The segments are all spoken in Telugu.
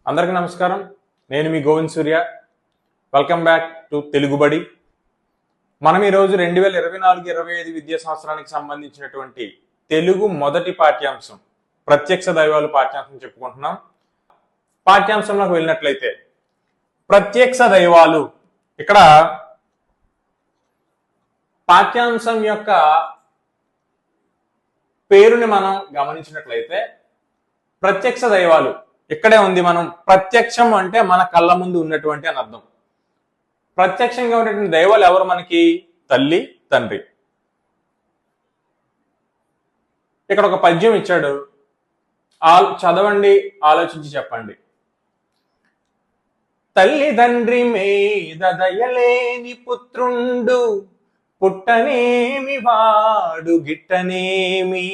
అందరికీ నమస్కారం. నేను మీ Govind Surya. Welcome back to Telugubadi. మనం ఈరోజు 2024-25 విద్యా సంవత్సరానికి సంబంధించినటువంటి తెలుగు మొదటి పాఠ్యాంశం ప్రత్యక్ష దైవాలు పాఠ్యాంశం చెప్పుకుంటున్నాం. పాఠ్యాంశంలోకి వెళ్ళినట్లయితే ప్రత్యక్ష దైవాలు, ఇక్కడ పాఠ్యాంశం యొక్క పేరుని మనం గమనించినట్లయితే ప్రత్యక్ష దైవాలు ఇక్కడే ఉంది. మనం ప్రత్యక్షం అంటే మన కళ్ళ ముందు ఉన్నటువంటి అని అర్థం. ప్రత్యక్షంగా ఉన్నటువంటి దైవాలు ఎవరు? మనకి తల్లి, తండ్రి. ఇక్కడ ఒక పద్యం ఇచ్చాడు, చదవండి, ఆలోచించి చెప్పండి. తల్లిదండ్రి మీద దయలేని పుత్రుండు, పుట్టనేమి వాడు గిట్టనేమి,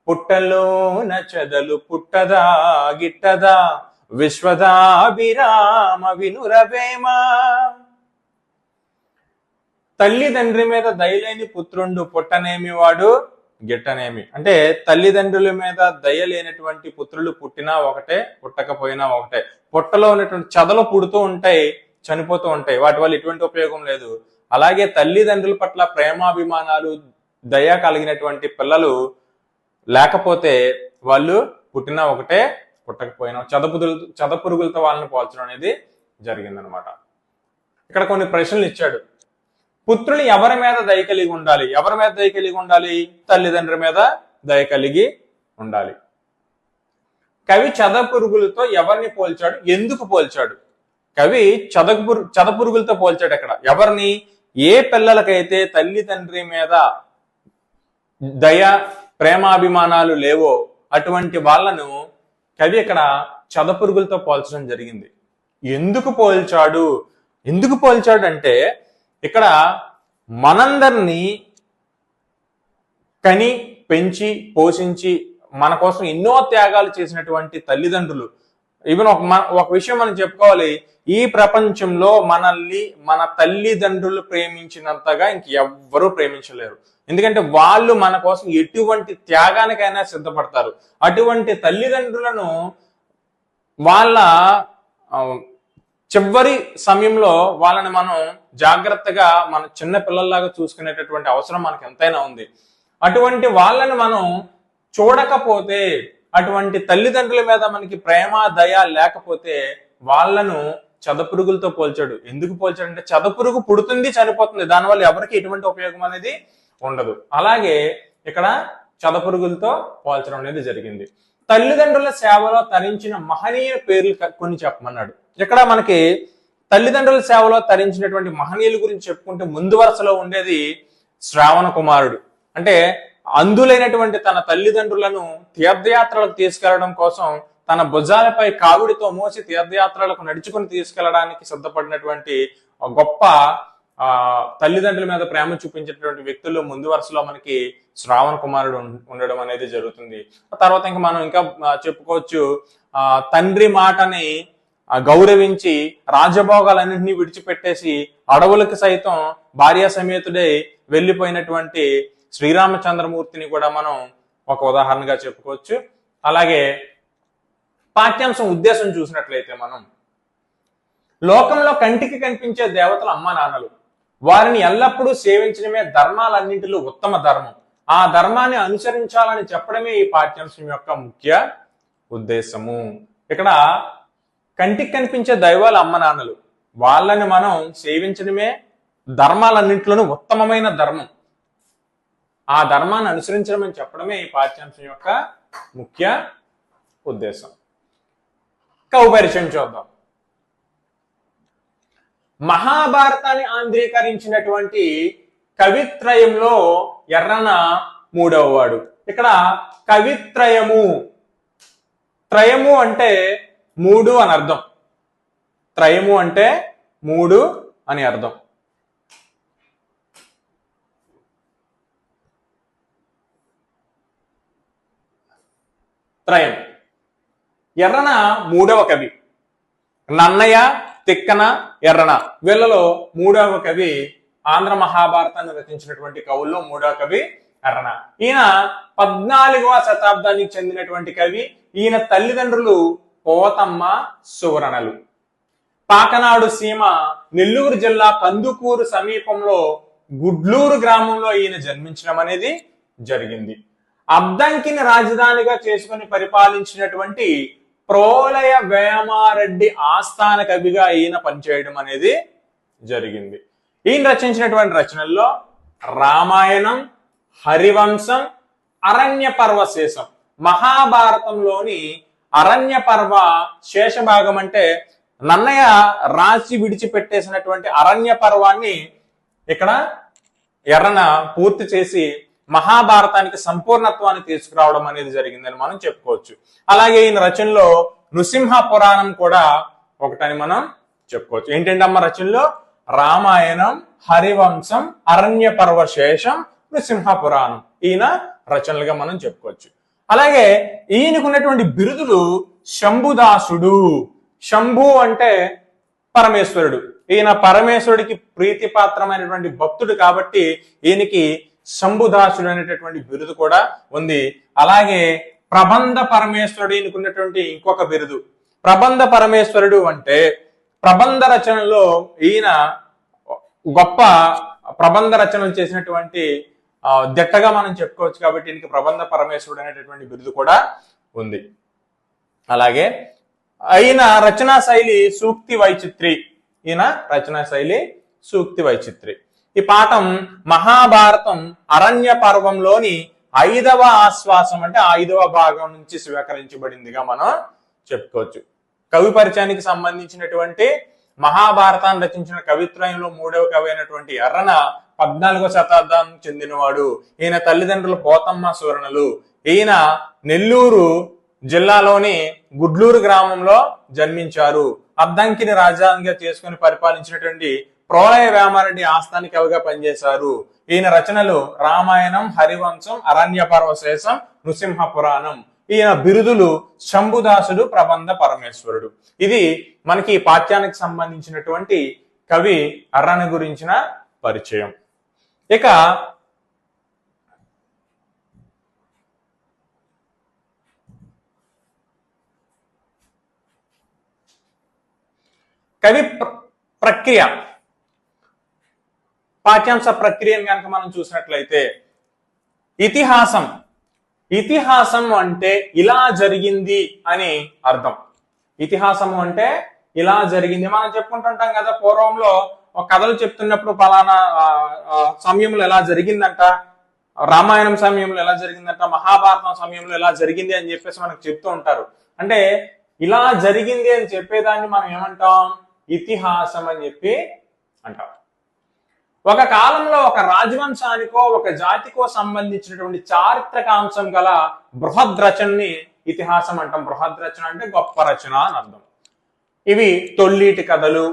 పుట్టలోన చెదలు పుట్టదా గిట్టదా, విశ్వదాభిరామ వినురవేమా. తల్లిదండ్రి మీద దయలేని పుత్రుండు, పుట్టనేమి వాడు గిట్టనేమి. అంటే తల్లిదండ్రుల మీద దయ లేనటువంటి పుత్రులు పుట్టినా ఒకటే, పుట్టకపోయినా ఒకటే. పుట్టలో ఉన్నటువంటి చెదలు పుడుతూ ఉంటాయి, చనిపోతూ ఉంటాయి, వాటి వల్ల ఎటువంటి ఉపయోగం లేదు. అలాగే తల్లిదండ్రుల పట్ల ప్రేమాభిమానాలు, దయ కలిగినటువంటి పిల్లలు లేకపోతే వాళ్ళు పుట్టినా ఒకటే, పుట్టకపోయినా చదపురుగులతో వాళ్ళని పోల్చడం అనేది జరిగిందనమాట. ఇక్కడ కొన్ని ప్రశ్నలు ఇచ్చాడు. పుత్రులు ఎవరి మీద దయ కలిగి ఉండాలి? ఎవరి మీద దయ కలిగి ఉండాలి? తల్లిదండ్రుల మీద దయ కలిగి ఉండాలి. కవి చదపురుగులతో ఎవరిని పోల్చాడు? ఎందుకు పోల్చాడు? కవి చదపురుగులతో పోల్చాడు. అక్కడ ఎవరిని? ఏ పిల్లలకైతే తల్లిదండ్రి మీద దయ, ప్రేమాభిమానాలు లేవో అటువంటి వాళ్ళను కవి ఇక్కడ చదపురుగులతో పోల్చడం జరిగింది. ఎందుకు పోల్చాడు? ఎందుకు పోల్చాడు అంటే, ఇక్కడ మనందరినీ కని పెంచి పోషించి మన కోసం ఎన్నో త్యాగాలు చేసినటువంటి తల్లిదండ్రులు. ఈవెన్ ఒక విషయం మనం చెప్పుకోవాలి, ఈ ప్రపంచంలో మనల్ని మన తల్లిదండ్రులు ప్రేమించినంతగా ఇంకెవ్వరూ ప్రేమించలేరు. ఎందుకంటే వాళ్ళు మన కోసం ఎటువంటి త్యాగానికైనా సిద్ధపడతారు. అటువంటి తల్లిదండ్రులను వాళ్ళ చివరి సమయంలో వాళ్ళని మనం జాగ్రత్తగా మన చిన్న పిల్లల్లాగా చూసుకునేటటువంటి అవసరం మనకు ఎంతైనా ఉంది. అటువంటి వాళ్ళని మనం చూడకపోతే, అటువంటి తల్లిదండ్రుల మీద మనకి ప్రేమ, దయ లేకపోతే వాళ్ళను చదపురుగులతో పోల్చాడు. ఎందుకు పోల్చాడు అంటే, చదపురుగు పుడుతుంది, చనిపోతుంది, దానివల్ల ఎవరికి ఎటువంటి ఉపయోగం అనేది ఉండదు. అలాగే ఇక్కడ చదపురుగులతో పోల్చడం అనేది జరిగింది. తల్లిదండ్రుల సేవలో తరించిన మహనీయ పేర్లు కొన్ని చెప్పమన్నాడు. ఇక్కడ మనకి తల్లిదండ్రుల సేవలో తరించినటువంటి మహనీయుల గురించి చెప్పుకుంటే ముందు వరుసలో ఉండేది శ్రావణ కుమారుడు. అంటే అందులైనటువంటి తన తల్లిదండ్రులను తీర్థయాత్రలకు తీసుకెళ్లడం కోసం తన భుజాలపై కావిడితో మోసి తీర్థయాత్రలకు నడుచుకుని తీసుకెళ్లడానికి సిద్ధపడినటువంటి గొప్ప తల్లిదండ్రుల మీద ప్రేమ చూపించేటువంటి వ్యక్తుల్లో ముందు వరుసలో మనకి శ్రావణ కుమారుడు ఉండడం అనేది జరుగుతుంది. తర్వాత మనం ఇంకా చెప్పుకోవచ్చు, తండ్రి మాటని గౌరవించి రాజభోగాలన్నింటినీ విడిచిపెట్టేసి అడవులకు సైతం భార్య సమేతుడై వెళ్ళిపోయినటువంటి శ్రీరామచంద్రమూర్తిని కూడా మనం ఒక ఉదాహరణగా చెప్పుకోవచ్చు. అలాగే పాఠ్యాంశం ఉద్దేశం చూసినట్లయితే, మనం లోకంలో కంటికి కనిపించే దేవతలు అమ్మ నాన్నలు, వారిని ఎల్లప్పుడూ సేవించడమే ధర్మాలన్నింటిలో ఉత్తమ ధర్మం. ఆ ధర్మాన్ని అనుసరించాలని చెప్పడమే ఈ పాఠ్యాంశం యొక్క ముఖ్య ఉద్దేశము. ఇక్కడ కంటికి కనిపించే దైవాలు అమ్మ నాన్నలు, వాళ్ళని మనం సేవించడమే ధర్మాలన్నింటిలోనూ ఉత్తమమైన ధర్మం. ఆ ధర్మాన్ని అనుసరించడం అని చెప్పడమే ఈ పాఠ్యాంశం యొక్క ముఖ్య ఉద్దేశం. కవి పరిచయం చూద్దాం. మహాభారతాన్ని ఆంధ్రీకరించినటువంటి కవిత్రయంలో ఎర్రన మూడవ వాడు. ఇక్కడ కవిత్రయము, త్రయము అంటే మూడు అని అర్థం. త్రయము అంటే మూడు అని అర్థం. త్రయం. ఎర్రన మూడవ కవి. నన్నయ్య, తిక్కన, ఎర్రన, వీళ్ళలో మూడవ కవి. ఆంధ్ర మహాభారతాన్ని రచించినటువంటి కవుల్లో మూడవ కవి ఎర్రన. ఈయన 14వ శతాబ్దానికి చెందినటువంటి కవి. ఈయన తల్లిదండ్రులు పోతమ్మ సువర్ణలు. పాకనాడు సీమ నెల్లూరు జిల్లా కందుకూరు సమీపంలో గుడ్లూరు గ్రామంలో ఈయన జన్మించడం అనేది జరిగింది. అద్దంకిని రాజధానిగా చేసుకుని పరిపాలించినటువంటి ప్రోలయ వేమారెడ్డి ఆస్థాన కవిగా ఈయన పనిచేయడం అనేది జరిగింది. ఈయన రచించినటువంటి రచనల్లో రామాయణం, హరివంశం, అరణ్య పర్వశేషం. మహాభారతంలోని అరణ్య పర్వ శేషభాగం అంటే నన్నయ్య రాసి విడిచిపెట్టేసినటువంటి అరణ్య పర్వాన్ని ఇక్కడ ఎర్రన పూర్తి చేసి మహాభారతానికి సంపూర్ణత్వాన్ని తీసుకురావడం అనేది జరిగిందని మనం చెప్పుకోవచ్చు. అలాగే ఈయన రచనలో నృసింహ పురాణం కూడా ఒకటని మనం చెప్పుకోవచ్చు. ఏంటంటే అమ్మ రచనలో రామాయణం, హరివంశం, అరణ్య పర్వశేషం, నృసింహ పురాణం ఈయన రచనలుగా మనం చెప్పుకోవచ్చు. అలాగే ఈయనకున్నటువంటి బిరుదులు శంభుదాసుడు. శంభు అంటే పరమేశ్వరుడు. ఈయన పరమేశ్వరుడికి ప్రీతిపాత్రమైనటువంటి భక్తుడు కాబట్టి ఈయనకి శంభుదాసుడు అనేటటువంటి బిరుదు కూడా ఉంది. అలాగే ప్రబంధ పరమేశ్వరుడు ఈయనకున్నటువంటి ఇంకొక బిరుదు. ప్రబంధ పరమేశ్వరుడు అంటే ప్రబంధ రచనలో ఈయన గొప్ప ప్రబంధ రచనలు చేసినటువంటి దిట్టగా మనం చెప్పుకోవచ్చు కాబట్టి ఈయనకి ప్రబంధ పరమేశ్వరుడు అనేటటువంటి బిరుదు కూడా ఉంది. అలాగే ఈయన రచనా శైలి సూక్తి వైచిత్రి. ఈయన రచనా శైలి సూక్తి వైచిత్రి. ఈ పాఠం మహాభారతం అరణ్య పర్వంలోని 5వ ఆశ్వాసం అంటే 5వ భాగం నుంచి స్వీకరించబడిందిగా మనం చెప్పుకోవచ్చు. కవి పరిచయానికి సంబంధించినటువంటి మహాభారతాన్ని రచించిన కవిత్రయంలో 3వ కవి అయినటువంటి ఎర్రన 14వ శతాబ్దానికి చెందినవాడు. ఈయన తల్లిదండ్రులు పోతమ్మ సువర్ణలు. ఈయన నెల్లూరు జిల్లాలోని గుడ్లూరు గ్రామంలో జన్మించారు. అద్దంకిని రాజధానిగా చేసుకుని పరిపాలించినటువంటి ప్రోలయ వేమారెడ్డి ఆస్థాన కవిగా పనిచేశారు. ఈయన రచనలు రామాయణం, హరివంశం, అరణ్య పర్వశేషం, నృసింహ పురాణం. ఈయన బిరుదులు శంభుదాసుడు, ప్రబంధ పరమేశ్వరుడు. ఇది మనకి పాఠ్యానికి సంబంధించినటువంటి కవి అర్రన గురించిన పరిచయం. ఇక కవి ప్రక్రియ, పాఠ్యాంశ ప్రక్రియను కనుక మనం చూసినట్లయితే ఇతిహాసం. ఇతిహాసం అంటే ఇలా జరిగింది అని అర్థం. ఇతిహాసం అంటే ఇలా జరిగింది. మనం చెప్పుకుంటుంటాం కదా, పూర్వంలో కథలు చెప్తున్నప్పుడు పలానా సమయంలో ఎలా జరిగిందంట, రామాయణం సమయంలో ఎలా జరిగిందంట, మహాభారతం సమయంలో ఎలా జరిగింది అని చెప్పేసి మనకు చెప్తూ ఉంటారు. అంటే ఇలా జరిగింది అని చెప్పేదాన్ని మనం ఏమంటాం? ఇతిహాసం అని చెప్పి అంటాం. ఒక కాలంలో ఒక రాజవంశానికో ఒక జాతికో సంబంధించినటువంటి చారిత్రకాంశం గల బృహద్ రచనని ఇతిహాసం అంటాం. బృహద్ రచన అంటే గొప్ప రచన అని అర్థం. ఇవి తొల్లిటి కథలు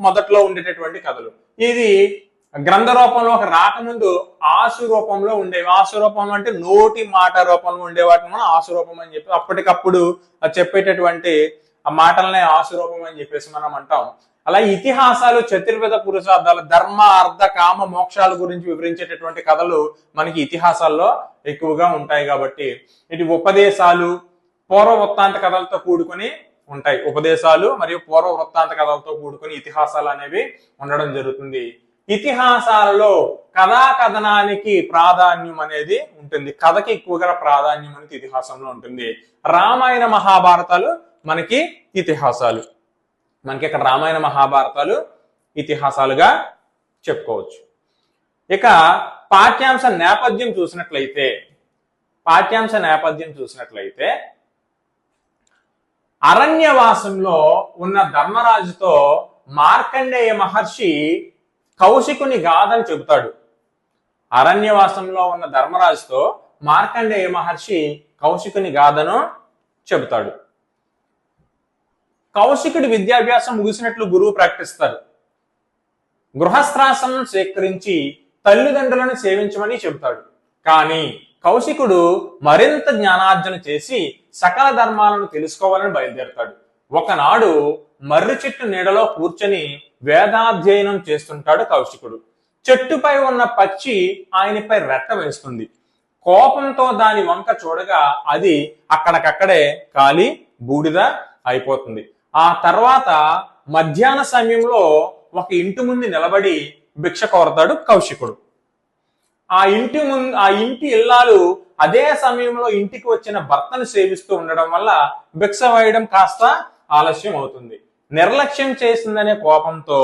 మొదట్లో ఉండేటటువంటి కథలు. ఇది గ్రంథ రూపంలో ఒక రాకముందు ఆసు రూపంలో ఉండేవి. ఆసు రూపంలో అంటే నోటి మాట రూపంలో ఉండేవాటిని మనం ఆసు రూపం అని చెప్పి అప్పటికప్పుడు చెప్పేటటువంటి ఆ మాటలనే ఆసు రూపం అని చెప్పేసి మనం అంటాం. అలా ఇతిహాసాలు చతుర్వేద పురుషార్థాలు, ధర్మ, అర్థ, కామ, మోక్షాల గురించి వివరించేటటువంటి కథలు మనకి ఇతిహాసాల్లో ఎక్కువగా ఉంటాయి. కాబట్టి ఇటు ఉపదేశాలు, పూర్వ వృత్తాంత కథలతో కూడుకొని ఉంటాయి. ఉపదేశాలు మరియు పూర్వ వృత్తాంత కథలతో కూడుకొని ఇతిహాసాలు అనేవి ఉండడం జరుగుతుంది. ఇతిహాసాలలో కథా కథనానికి ప్రాధాన్యం అనేది ఉంటుంది. కథకి ఎక్కువగా ప్రాధాన్యం అనేది ఇతిహాసంలో ఉంటుంది. రామాయణ మహాభారతాలు మనకి ఇతిహాసాలు. మనకి ఇక్కడ రామాయణ మహాభారతాలు ఇతిహాసాలుగా చెప్పుకోవచ్చు. ఇక పాఠ్యాంశ నేపథ్యం చూసినట్లయితే అరణ్యవాసంలో ఉన్న ధర్మరాజుతో మార్కండేయ మహర్షి కౌశికుని గాథను చెబుతాడు. అరణ్యవాసంలో ఉన్న ధర్మరాజుతో మార్కండేయ మహర్షి కౌశికుని గాథను చెబుతాడు. కౌశికుడి విద్యాభ్యాసం ముగిసినట్లు గురువు ప్రకటిస్తారు. గృహస్థాశ్రమం స్వీకరించి తల్లిదండ్రులను సేవించమని చెబుతాడు. కానీ కౌశికుడు మరింత జ్ఞానార్జన చేసి సకల ధర్మాలను తెలుసుకోవాలని బయలుదేరుతాడు. ఒకనాడు మర్రి చెట్టు నీడలో కూర్చొని వేదాధ్యయనం చేస్తుంటాడు కౌశికుడు. చెట్టుపై ఉన్న పక్షి ఆయనపై రెట్ట వేస్తుంది. కోపంతో దాని వంక చూడగా అది అక్కడికక్కడే కాలి బూడిద అయిపోతుంది. ఆ తర్వాత మధ్యాహ్న సమయంలో ఒక ఇంటి ముందు నిలబడి భిక్ష కోరతాడు కౌశికుడు. ఆ ఇంటి ఇల్లాలు అదే సమయంలో ఇంటికి వచ్చిన భర్తను సేవిస్తూ ఉండడం వల్ల భిక్ష వేయడం కాస్త ఆలస్యం అవుతుంది. నిర్లక్ష్యం చేసిందనే కోపంతో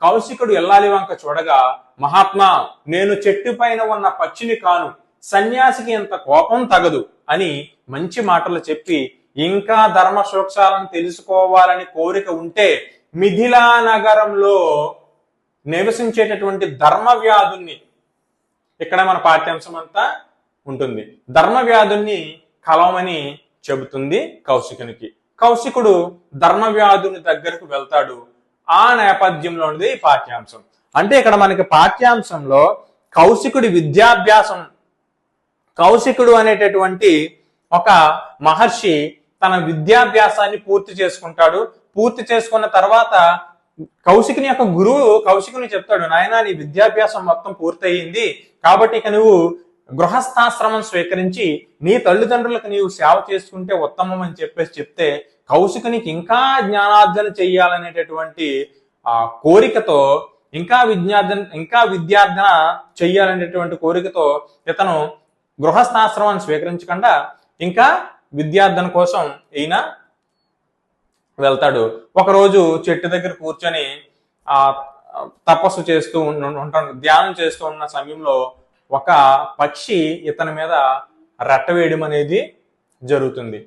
కౌశికుడు ఇల్లాలి వంక చూడగా, మహాత్మా, నేను చెట్టు పైన ఉన్న పక్షిని కాను, సన్యాసికి ఇంత కోపం తగదు అని మంచి మాటలు చెప్పి, ఇంకా ధర్మ సూక్ష్మాలను తెలుసుకోవాలని కోరిక ఉంటే మిథిలా నగరంలో నివసించేటటువంటి ధర్మవ్యాధుల్ని, ఇక్కడ మన పాఠ్యాంశం అంతా ఉంటుంది, ధర్మవ్యాధుల్ని కలవమని చెబుతుంది కౌశికునికి. కౌశికుడు ధర్మవ్యాధుని దగ్గరకు వెళ్తాడు. ఆ నేపథ్యంలోనిది ఈ పాఠ్యాంశం. అంటే ఇక్కడ మనకి పాఠ్యాంశంలో కౌశికుడి విద్యాభ్యాసం, కౌశికుడు అనేటటువంటి ఒక మహర్షి తన విద్యాభ్యాసాన్ని పూర్తి చేసుకుంటాడు. పూర్తి చేసుకున్న తర్వాత కౌశికుని యొక్క గురువు కౌశికుని చెప్తాడు, నాయనా, నీ విద్యాభ్యాసం మొత్తం పూర్తయింది కాబట్టి ఇక నువ్వు గృహస్థాశ్రమం స్వీకరించి నీ తల్లిదండ్రులకు నీవు సేవ చేసుకుంటే ఉత్తమం అని చెప్తే కౌశికునికి ఇంకా జ్ఞానార్జన చెయ్యాలనేటటువంటి ఆ కోరికతో, ఇంకా విద్యార్థన చెయ్యాలనేటువంటి కోరికతో ఇతను గృహస్థాశ్రమాన్ని స్వీకరించకుండా ఇంకా విద్యార్థన కోసం ఈయన వెళ్తాడు. ఒకరోజు చెట్టు దగ్గర కూర్చొని ఆ తపస్సు చేస్తూ ఉంటాడు. ధ్యానం చేస్తూ ఉన్న సమయంలో ఒక పక్షి ఇతని మీద రెట్ట వేయడం అనేది జరుగుతుంది.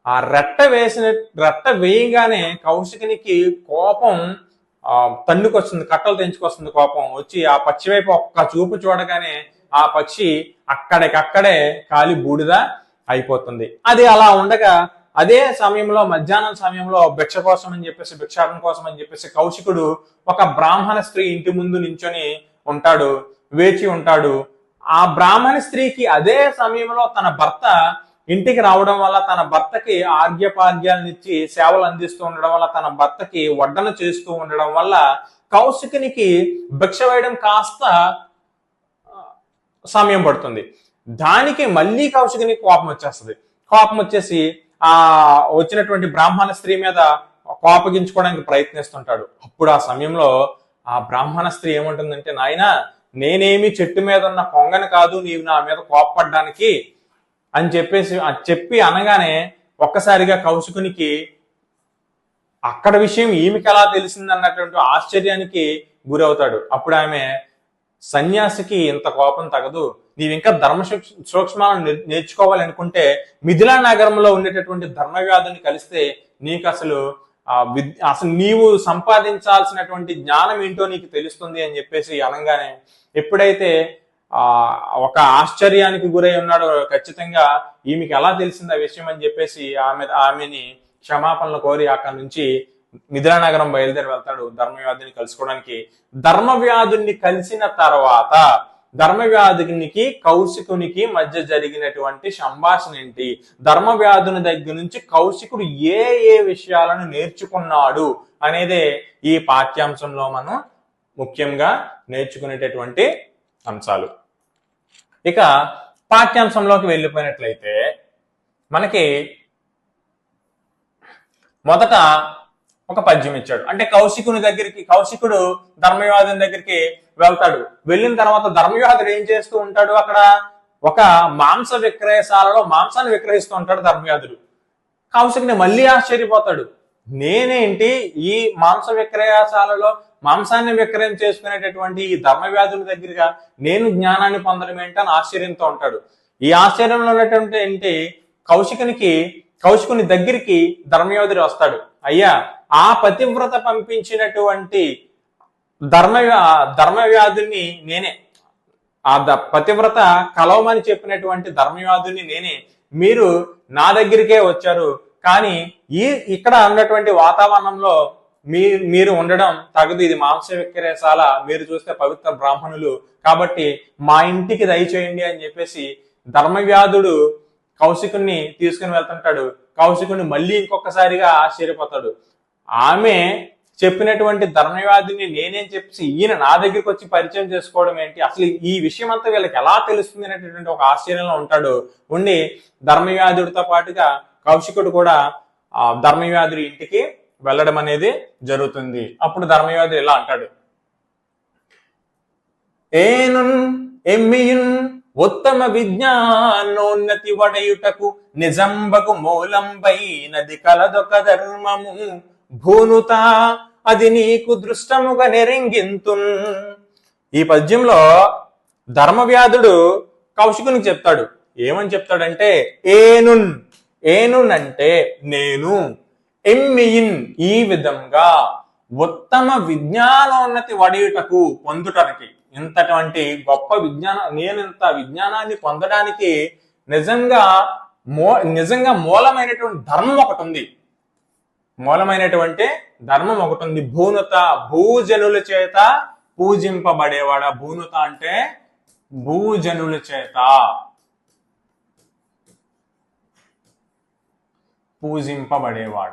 ఆ రెట్ట వేయగానే కౌశికునికి కోపం తన్నుకొస్తుంది, కట్టలు తెంచుకొస్తుంది. కోపం వచ్చి ఆ పక్షి వైపు ఒక్క చూపు చూడగానే ఆ పక్షి అక్కడికక్కడే కాలి బూడిద అయిపోతుంది. అది అలా ఉండగా అదే సమయంలో మధ్యాహ్నం సమయంలో భిక్షాటన కోసం అని చెప్పేసి కౌశికుడు ఒక బ్రాహ్మణ స్త్రీ ఇంటి ముందు నించొని ఉంటాడు, వేచి ఉంటాడు. ఆ బ్రాహ్మణ స్త్రీకి అదే సమయంలో తన భర్త ఇంటికి రావడం వల్ల, తన భర్తకి ఆర్ఘ్యపాద్యాలనిచ్చి సేవలు అందిస్తూ ఉండడం వల్ల, తన భర్తకి వడ్డన చేస్తూ ఉండడం వల్ల కౌశికునికి భిక్ష వేయడం కాస్త సమయం పడుతుంది. దానికి మళ్ళీ కౌశికునికి కోపం వచ్చేస్తుంది. కోపం వచ్చేసి ఆ వచ్చినటువంటి బ్రాహ్మణ స్త్రీ మీద కోపగించుకోవడానికి ప్రయత్నిస్తుంటాడు. అప్పుడు ఆ సమయంలో ఆ బ్రాహ్మణ స్త్రీ ఏమంటుందంటే, నాయనా, నేనేమి చెట్టు మీద ఉన్న కొంగని కాదు నీవు నా మీద కోపపడ్డానికి అని చెప్పి అనగానే ఒక్కసారిగా కౌశికునికి అక్కడ విషయం ఈమెకి ఎలా తెలిసింది అన్నటువంటి ఆశ్చర్యానికి గురవుతాడు. అప్పుడు ఆమె, సన్యాసికి ఇంత కోపం తగదు, నీవు ఇంకా ధర్మ సూక్ష్మాలను నేర్చుకోవాలనుకుంటే మిథిలా నగరంలో ఉండేటటువంటి ధర్మవ్యాధుని కలిస్తే నీకు అసలు నీవు సంపాదించాల్సినటువంటి జ్ఞానం ఏంటో నీకు తెలుస్తుంది అని చెప్పేసి అనగానే, ఎప్పుడైతే ఒక ఆశ్చర్యానికి గురై ఉన్నాడో, ఖచ్చితంగా ఈమెకి ఎలా తెలిసింది ఆ విషయం అని చెప్పేసి ఆమెని క్షమాపణలు కోరి అక్కడి నుంచి మిథిలా నగరం బయలుదేరి వెళ్తాడు ధర్మవ్యాధుని కలుసుకోవడానికి. ధర్మవ్యాధుని కలిసిన తర్వాత ధర్మవ్యాధునికి కౌశికునికి మధ్య జరిగినటువంటి సంభాషణ ఏంటి, ధర్మవ్యాధుని దగ్గర నుంచి కౌశికుడు ఏ ఏ విషయాలను నేర్చుకున్నాడు అనేదే ఈ పాఠ్యాంశంలో మనం ముఖ్యంగా నేర్చుకునేటటువంటి అంశాలు. ఇక పాఠ్యాంశంలోకి వెళ్ళిపోయినట్లయితే మనకి మొదట ఒక పద్యం ఇచ్చాడు. అంటే కౌశికుడు ధర్మవ్యాధుని దగ్గరికి వెళ్తాడు. వెళ్ళిన తర్వాత ధర్మవ్యాధుడు ఏం చేస్తూ ఉంటాడు, అక్కడ ఒక మాంస విక్రయశాలలో మాంసాన్ని విక్రయిస్తూ ఉంటాడు ధర్మవ్యాధుడు. కౌశికుని మళ్ళీ ఆశ్చర్యపోతాడు, నేనేంటి ఈ మాంస విక్రయశాలలో మాంసాన్ని విక్రయం చేసుకునేటటువంటి ఈ ధర్మవ్యాధుల దగ్గరగా నేను జ్ఞానాన్ని పొందడం ఏంటని ఆశ్చర్యంతో ఉంటాడు. ఈ ఆశ్చర్యంలో ఉన్నటువంటి ఏంటి, కౌశికుని దగ్గరికి ధర్మవ్యాధుడు వస్తాడు. అయ్యా, ఆ పతివ్రత పంపించినటువంటి ధర్మవ్యాధుల్ని నేనే, ఆ పతివ్రత కలవమని చెప్పినటువంటి ధర్మవ్యాధుల్ని నేనే, మీరు నా దగ్గరికే వచ్చారు. కానీ ఇక్కడ ఉన్నటువంటి వాతావరణంలో మీరు ఉండడం తగదు, ఇది మాంస విక్రయశాల, మీరు చూస్తే పవిత్ర బ్రాహ్మణులు, కాబట్టి మా ఇంటికి దయచేయండి అని చెప్పేసి ధర్మవ్యాధుడు కౌశికుని తీసుకుని వెళ్తుంటాడు. కౌశికుని మళ్ళీ ఇంకొకసారిగా ఆశ్చర్యపోతాడు. ఆమె చెప్పినటువంటి ధర్మవ్యాధిని నేనేం చెప్పి ఈయన నా దగ్గరికి వచ్చి పరిచయం చేసుకోవడం ఏంటి, అసలు ఈ విషయం అంతా వీళ్ళకి ఎలా తెలుస్తుంది అనేటటువంటి ఒక ఆశ్చర్యంలో ఉంటాడు. ఉండి ధర్మవ్యాధుడితో పాటుగా కౌశికుడు కూడా ఆ ధర్మవ్యాధుడి ఇంటికి వెళ్ళడం అనేది జరుగుతుంది. అప్పుడు ధర్మవ్యాధుడు ఇలా అంటాడు, ఏనున్ ఎమ్మియున్ ఉత్తమ విజ్ఞానోన్నతి వడయుటకు నిజంబకు మూలంబైనది కలదొక ధర్మము భూనుత అది నీకు దృష్టముగా నెరింగింతున్. ఈ పద్యంలో ధర్మవ్యాధుడు కౌశికునికి చెప్తాడు. ఏమని చెప్తాడంటే ఏనున్, ఏనున్ అంటే నేను, ఎమ్మియిన్ ఈ విధంగా, ఉత్తమ విజ్ఞానోన్నతి వడయుటకు పొందుటనికి, ఇంతటువంటి గొప్ప నేను ఇంత విజ్ఞానాన్ని పొందడానికి నిజంగా మూలమైనటువంటి ధర్మం ఒకటి ఉంది. మూలమైనటువంటి ధర్మం ఒకటి ఉంది. భూనుత భూజనుల చేత పూజింపబడేవాడ. భూనుత అంటే భూజనుల చేత పూజింపబడేవాడ.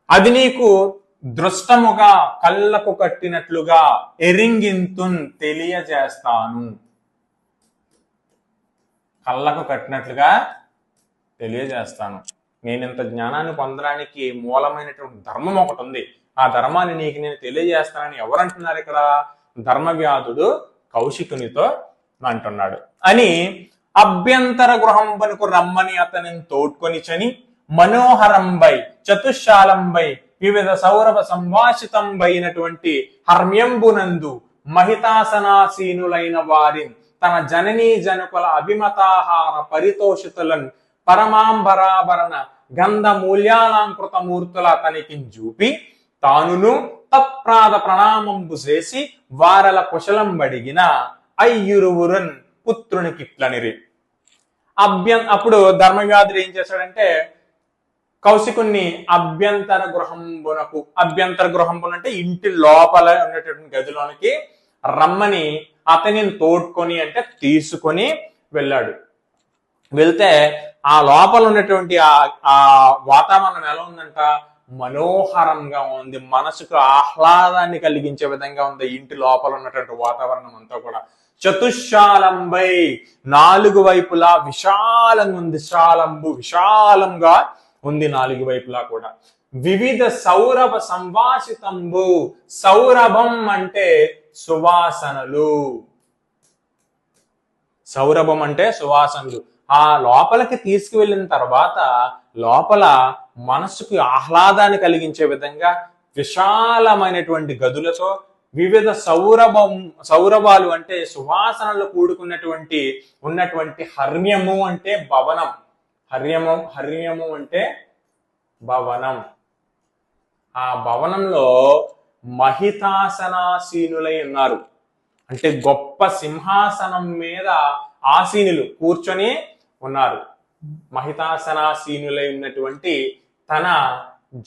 అది నీకు దృష్టముగా కళ్ళకు కట్టినట్లుగా ఎరింగింతున్ తెలియజేస్తాను. కళ్ళకు కట్టినట్లుగా తెలియజేస్తాను. నేను ఇంత జ్ఞానాన్ని పొందడానికి మూలమైనటువంటి ధర్మం ఒకటి ఉంది. ఆ ధర్మాన్ని నీకు నేను తెలియజేస్తానని ఎవరంటున్నారు ఇక్కడ? ధర్మవ్యాధుడు కౌశికునితో అంటున్నాడు. అని అభ్యంతర గృహంబనుకు రమ్మని అతనిని తోడ్కొనిచని మనోహరంబై చతుశాలంబై వివిధ సౌరభ సంభాషితంబైనటువంటి హర్మ్యంబునందు మహితాసనాసీనులైన వారిని తన జననీ జనకుల అభిమతాహార పరితోషితులను పరమాంబరాభరణ గంధ మూల్యాలంకృత మూర్తుల అతనికి చూపి తానును తత్ప్రాద ప్రణామంబు చేసి వారల కుశలం బడిగిన అయ్యురువురన్ పుత్రునికిట్లనిరి. అప్పుడు ధర్మవ్యాధుడు ఏం చేశాడంటే కౌశికుణ్ణి అభ్యంతర గృహంబున అంటే ఇంటి లోపల ఉన్నటువంటి గదిలోనికి రమ్మని అతనిని తోడ్కొని అంటే తీసుకొని వెళ్ళాడు. వెళ్తే ఆ లోపల ఉన్నటువంటి ఆ వాతావరణం ఎలా ఉందంట? మనోహరంగా ఉంది, మనసుకు ఆహ్లాదాన్ని కలిగించే విధంగా ఉంది. ఇంటి లోపల ఉన్నటువంటి వాతావరణం అంతా కూడా చతుశాలంబై 4 వైపులా విశాలంగా ఉంది. విశాలంగా ఉంది 4 వైపులా కూడా. వివిధ సౌరభ సంభాషితంబు, సౌరభం అంటే సువాసనలు, సౌరభం అంటే సువాసనలు. ఆ లోపలికి తీసుకువెళ్ళిన తర్వాత లోపల మనసుకు ఆహ్లాదాన్ని కలిగించే విధంగా విశాలమైనటువంటి గదులతో వివిధ సౌరభాలు అంటే సువాసనలు ఉన్నటువంటి హర్మ్యము అంటే భవనం. హర్మ్యము అంటే భవనం. ఆ భవనంలో మహితాసనాసీనులై ఉన్నారు. అంటే గొప్ప సింహాసనం మీద ఆసీనులు కూర్చొని ఉన్నారు. మహితాసనాసీనులై ఉన్నటువంటి తన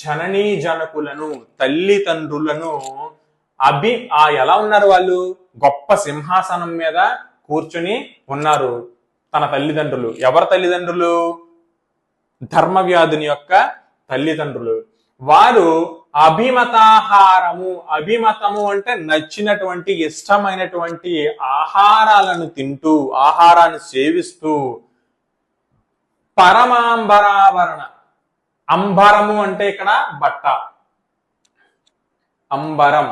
జననీ జనకులను, తల్లిదండ్రులను ఎలా ఉన్నారు? వాళ్ళు గొప్ప సింహాసనం మీద కూర్చొని ఉన్నారు. తన తల్లిదండ్రులు. ఎవరి తల్లిదండ్రులు? ధర్మవ్యాధుని యొక్క తల్లిదండ్రులు. వారు అభిమతము అంటే నచ్చినటువంటి ఇష్టమైనటువంటి ఆహారాలను తింటూ, ఆహారాన్ని సేవిస్తూ, పరమాంబరాభరణ, అంబరము అంటే ఇక్కడ బట్ట, అంబరం.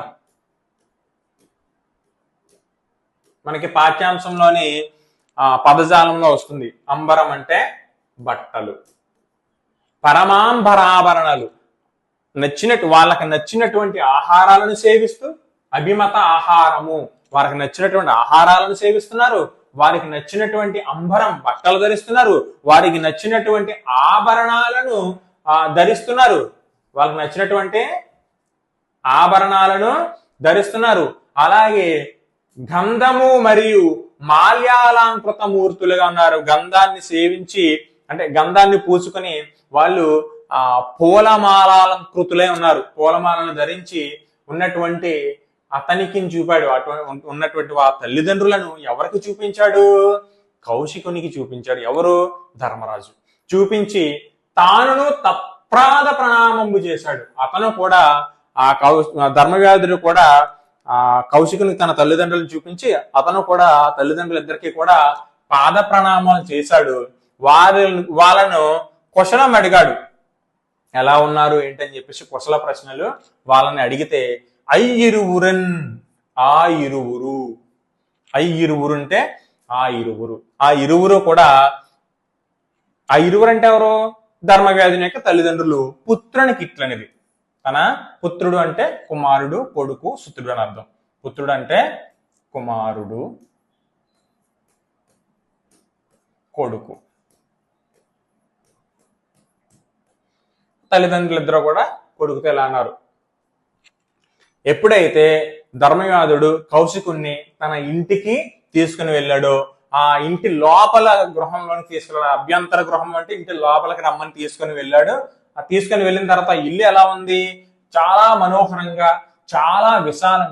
మనకి పాఠ్యాంశంలోని పదజాలంలో వస్తుంది. అంబరం అంటే బట్టలు. పరమాంబరాభరణలు వాళ్ళకి నచ్చినటువంటి ఆహారాలను సేవిస్తూ, అభిమత ఆహారము, వారికి నచ్చినటువంటి ఆహారాలను సేవిస్తున్నారు. వారికి నచ్చినటువంటి అంబరం బట్టలు ధరిస్తున్నారు. వారికి నచ్చినటువంటి ఆభరణాలను ధరిస్తున్నారు. వాళ్ళకి నచ్చినటువంటి ఆభరణాలను ధరిస్తున్నారు. అలాగే గంధము మరియు మాల్యాలంకృత మూర్తులుగా ఉన్నారు. గంధాన్ని సేవించి అంటే గంధాన్ని పూసుకొని వాళ్ళు పూలమాలంకృతులై ఉన్నారు. పూలమాలను ధరించి ఉన్నటువంటి అతనికి చూపాడు. ఉన్నటువంటి ఆ తల్లిదండ్రులను ఎవరికి చూపించాడు? కౌశికునికి చూపించాడు. ఎవరు? ధర్మరాజు. చూపించి తానును తప్రాద ప్రణామంబు చేశాడు. అతను కూడా ధర్మవ్యాధుడు కూడా ఆ కౌశికునికి తన తల్లిదండ్రులను చూపించి అతను కూడా తల్లిదండ్రులిద్దరికీ కూడా పాద ప్రణామాలు చేశాడు. వాళ్ళను కుశలం అడిగాడు, ఎలా ఉన్నారు ఏంటని చెప్పేసి కుశల ప్రశ్నలు వాళ్ళని అడిగితే అయ్యిరువురన్, ఆ ఇరువురు, అయ్యిరువురు అంటే ఆ ఇరువురు, ఆ ఇరువురు కూడా, ఆ ఇరువురు అంటే ఎవరు? ధర్మవ్యాధుని యొక్క తల్లిదండ్రులు. పుత్రునికి ఇట్లనిది. తన పుత్రుడు అంటే కుమారుడు, కొడుకు, సుతుడు అని అర్థం. పుత్రుడు అంటే కుమారుడు, కొడుకు. తల్లిదండ్రులు ఇద్దరు కూడా కొడుకుతో ఎలా అన్నారు. ఎప్పుడైతే ధర్మవ్యాధుడు కౌశికుణ్ణి తన ఇంటికి తీసుకుని వెళ్ళాడో, ఆ ఇంటి లోపల గృహంలోకి తీసుకెళ్ళాడు. అభ్యంతర గృహం అంటే ఇంటి లోపలికి రమ్మని తీసుకుని వెళ్ళాడు. ఆ తీసుకుని వెళ్ళిన తర్వాత ఇల్లు ఎలా ఉంది? చాలా మనోహరంగా, చాలా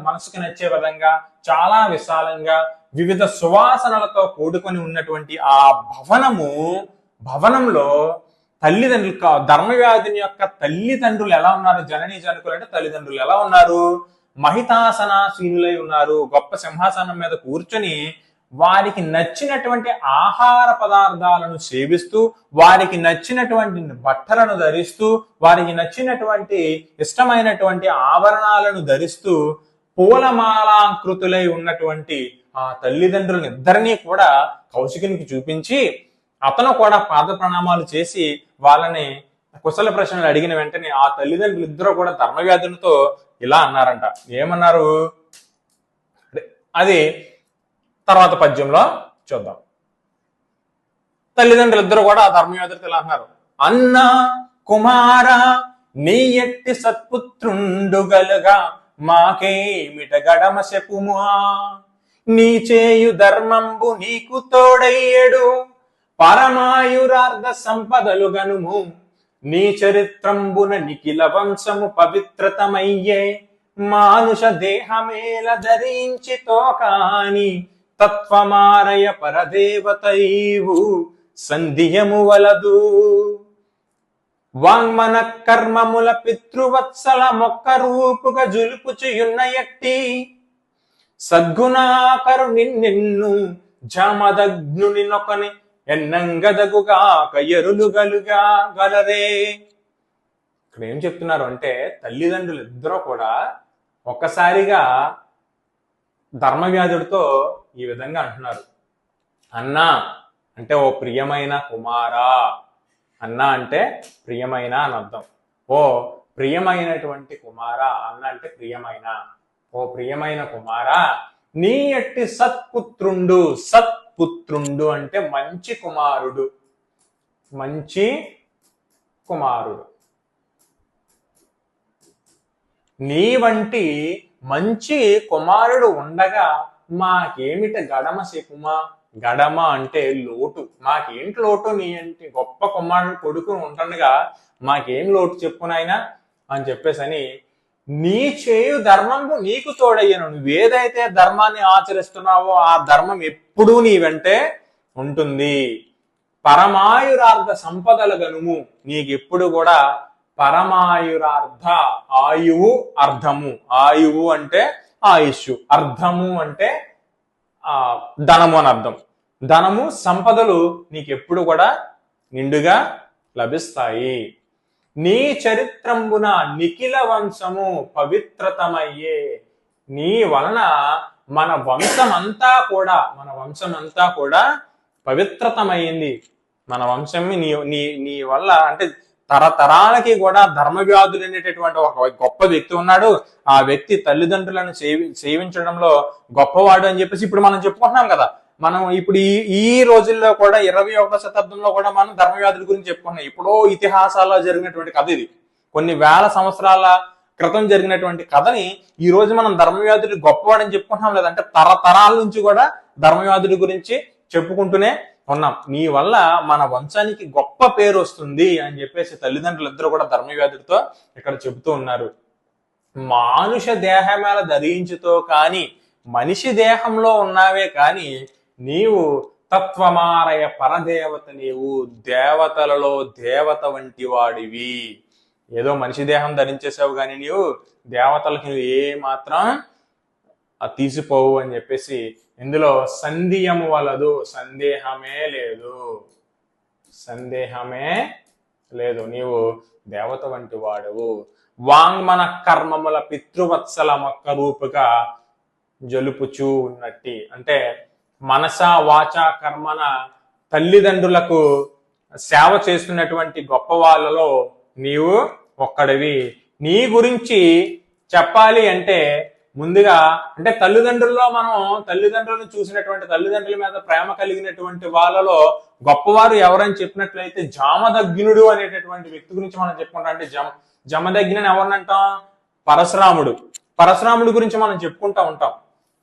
మనసుకు నచ్చే విధంగా, చాలా విశాలంగా, వివిధ సువాసనలతో కూడుకొని ఉన్నటువంటి ఆ భవనంలో తల్లిదండ్రులు, ధర్మవ్యాధుని యొక్క తల్లిదండ్రులు ఎలా ఉన్నారు? జననీ జనకులు అంటే తల్లిదండ్రులు ఎలా ఉన్నారు? మహితాసనాసీనులై ఉన్నారు. గొప్ప సింహాసనం మీద కూర్చొని వారికి నచ్చినటువంటి ఆహార పదార్థాలను సేవిస్తూ, వారికి నచ్చినటువంటి బట్టలను ధరిస్తూ, వారికి నచ్చినటువంటి ఇష్టమైనటువంటి ఆభరణాలను ధరిస్తూ పూలమాలాకృతులై ఉన్నటువంటి ఆ తల్లిదండ్రులను ఇద్దరినీ కూడా కౌశికునికి చూపించి అతను కూడా పాద ప్రణామాలు చేసి వాళ్ళని కుశల ప్రశ్నలు అడిగిన వెంటనే ఆ తల్లిదండ్రులు ఇద్దరు కూడా ధర్మవ్యాధునితో ఇలా అన్నారంట. ఏమన్నారు అది తర్వాత పద్యంలో చూద్దాం. తల్లిదండ్రులు ఇద్దరు కూడా ఆ ధర్మవ్యాధులతో ఇలా అన్నారు. అన్న కుమార నీ ఎట్టి సత్పుత్రుండుగలుగా మాకేమిట గడమ చెప్పుమా, నీ చేయు ధర్మంబు నీకు తోడయ్యడు, పరమాయురార్ధ సంపదలు గనుము, నీ చరిత్రంబున నిఖిల వంశము పవిత్రతమయ్యే, మానుష దేహమేల ధరించితో కాని తత్వమారయ పరదేవతైవు సంధియము వలదు, వాంగ్మన కర్మముల పితృవత్సల మొక్క రూపుగా జులుపుచుయున్న ఎట్టి సద్గుణాకరు నిన్ను జామదగ్నుని నొకని ఎన్నంగదగుగా కయ్యరులు గలుగా గలరే. ఇక్కడ ఏం చెప్తున్నారు అంటే తల్లిదండ్రులు ఇద్దరూ కూడా ఒక్కసారిగా ధర్మవ్యాధుడితో ఈ విధంగా అంటున్నారు. అన్నా అంటే ఓ ప్రియమైన కుమారా, అన్న అంటే ప్రియమైన అని అర్థం. ఓ ప్రియమైనటువంటి కుమారా, అన్న అంటే ప్రియమైన, ఓ ప్రియమైన కుమారా, నీ ఎట్టి సత్పుత్రుండు, సత్పుత్రుండు అంటే మంచి కుమారుడు, మంచి కుమారుడు, నీ వంటి మంచి కుమారుడు ఉండగా మాకేమిట గడమ చెప్పుమా. గడమ అంటే లోటు, మాకేంటి లోటు, నీ అంటే గొప్ప కుమారుడు కొడుకు ఉంటుండగా మాకేం లోటు చెప్పునైనా అని చెప్పేసని, నీ చేయు ధర్మంబు నీకు తోడయ్యను, నువ్వేదైతే ధర్మాన్ని ఆచరిస్తున్నావో ఆ ధర్మం ఎప్పుడూ నీ వెంటే ఉంటుంది. పరమాయురార్థ సంపదలు గనుము, నీకెప్పుడు కూడా పరమాయురార్థ, ఆయువు అర్ధము, ఆయువు అంటే ఆయుష్, అర్ధము అంటే ధనము అని అర్థం. ధనము సంపదలు నీకెప్పుడు కూడా నిండుగా లభిస్తాయి. నీ చరిత్రంబున నిఖిల వంశము పవిత్రతమయ్యే, నీ వలన మన వంశమంతా కూడా పవిత్రతమైంది. మన వంశం నీ వల్ల అంటే తరతరాలకి కూడా ధర్మవ్యాధులు అనేటటువంటి ఒక గొప్ప వ్యక్తి ఉన్నాడు. ఆ వ్యక్తి తల్లిదండ్రులను సేవించడంలో గొప్పవాడు అని చెప్పేసి ఇప్పుడు మనం చెప్పుకుంటున్నాం కదా. మనం ఇప్పుడు ఈ రోజుల్లో కూడా 21వ శతాబ్దంలో కూడా మనం ధర్మవ్యాధుల గురించి చెప్పుకుంటున్నాం. ఇప్పుడు ఇతిహాసాల్లో జరిగినటువంటి కథ ఇది. కొన్ని వేల సంవత్సరాల క్రితం జరిగినటువంటి కథని ఈ రోజు మనం ధర్మవ్యాధులు గొప్పవాడని చెప్పుకుంటున్నాం. లేదంటే తరతరాల నుంచి కూడా ధర్మవ్యాధుల గురించి చెప్పుకుంటూనే ఉన్నాం. నీ వల్ల మన వంశానికి గొప్ప పేరు వస్తుంది అని చెప్పేసి తల్లిదండ్రులు ఇద్దరు కూడా ధర్మవ్యాధుడితో ఇక్కడ చెబుతూ ఉన్నారు. మానుష దేహమేల ధరించుతో కానీ, మనిషి దేహంలో ఉన్నావే కానీ నీవు తత్వమారయ పరదేవత నీవు, దేవతలలో దేవత వంటి వాడివి. ఏదో మనిషి దేహం ధరించేసావు కానీ నీవు దేవతలకు నువ్వు ఏ మాత్రం తీసిపోవు అని చెప్పేసి ఇందులో సందేహము వలదు, సందేహమే లేదు, సందేహమే లేదు, నీవు దేవత వంటి వాడువు. వాంగ్మన కర్మముల పితృవత్సల మొక్క రూపుగా జలుపుచూ ఉన్నట్టి, అంటే మనస వాచ కర్మన తల్లిదండ్రులకు సేవ చేస్తున్నటువంటి గొప్ప వాళ్ళలో నీవు ఒక్కడివి. నీ గురించి చెప్పాలి అంటే ముందుగా అంటే తల్లిదండ్రుల్లో మనం తల్లిదండ్రులను చూసినటువంటి తల్లిదండ్రుల మీద ప్రేమ కలిగినటువంటి వాళ్ళలో గొప్పవారు ఎవరని చెప్పినట్లయితే జామదగ్నుడు అనేటటువంటి వ్యక్తి గురించి మనం చెప్పుకుంటాం. అంటే జమదగ్ని ఎవరినంటాం? పరశురాముడు. పరశురాముడి గురించి మనం చెప్పుకుంటా ఉంటాం.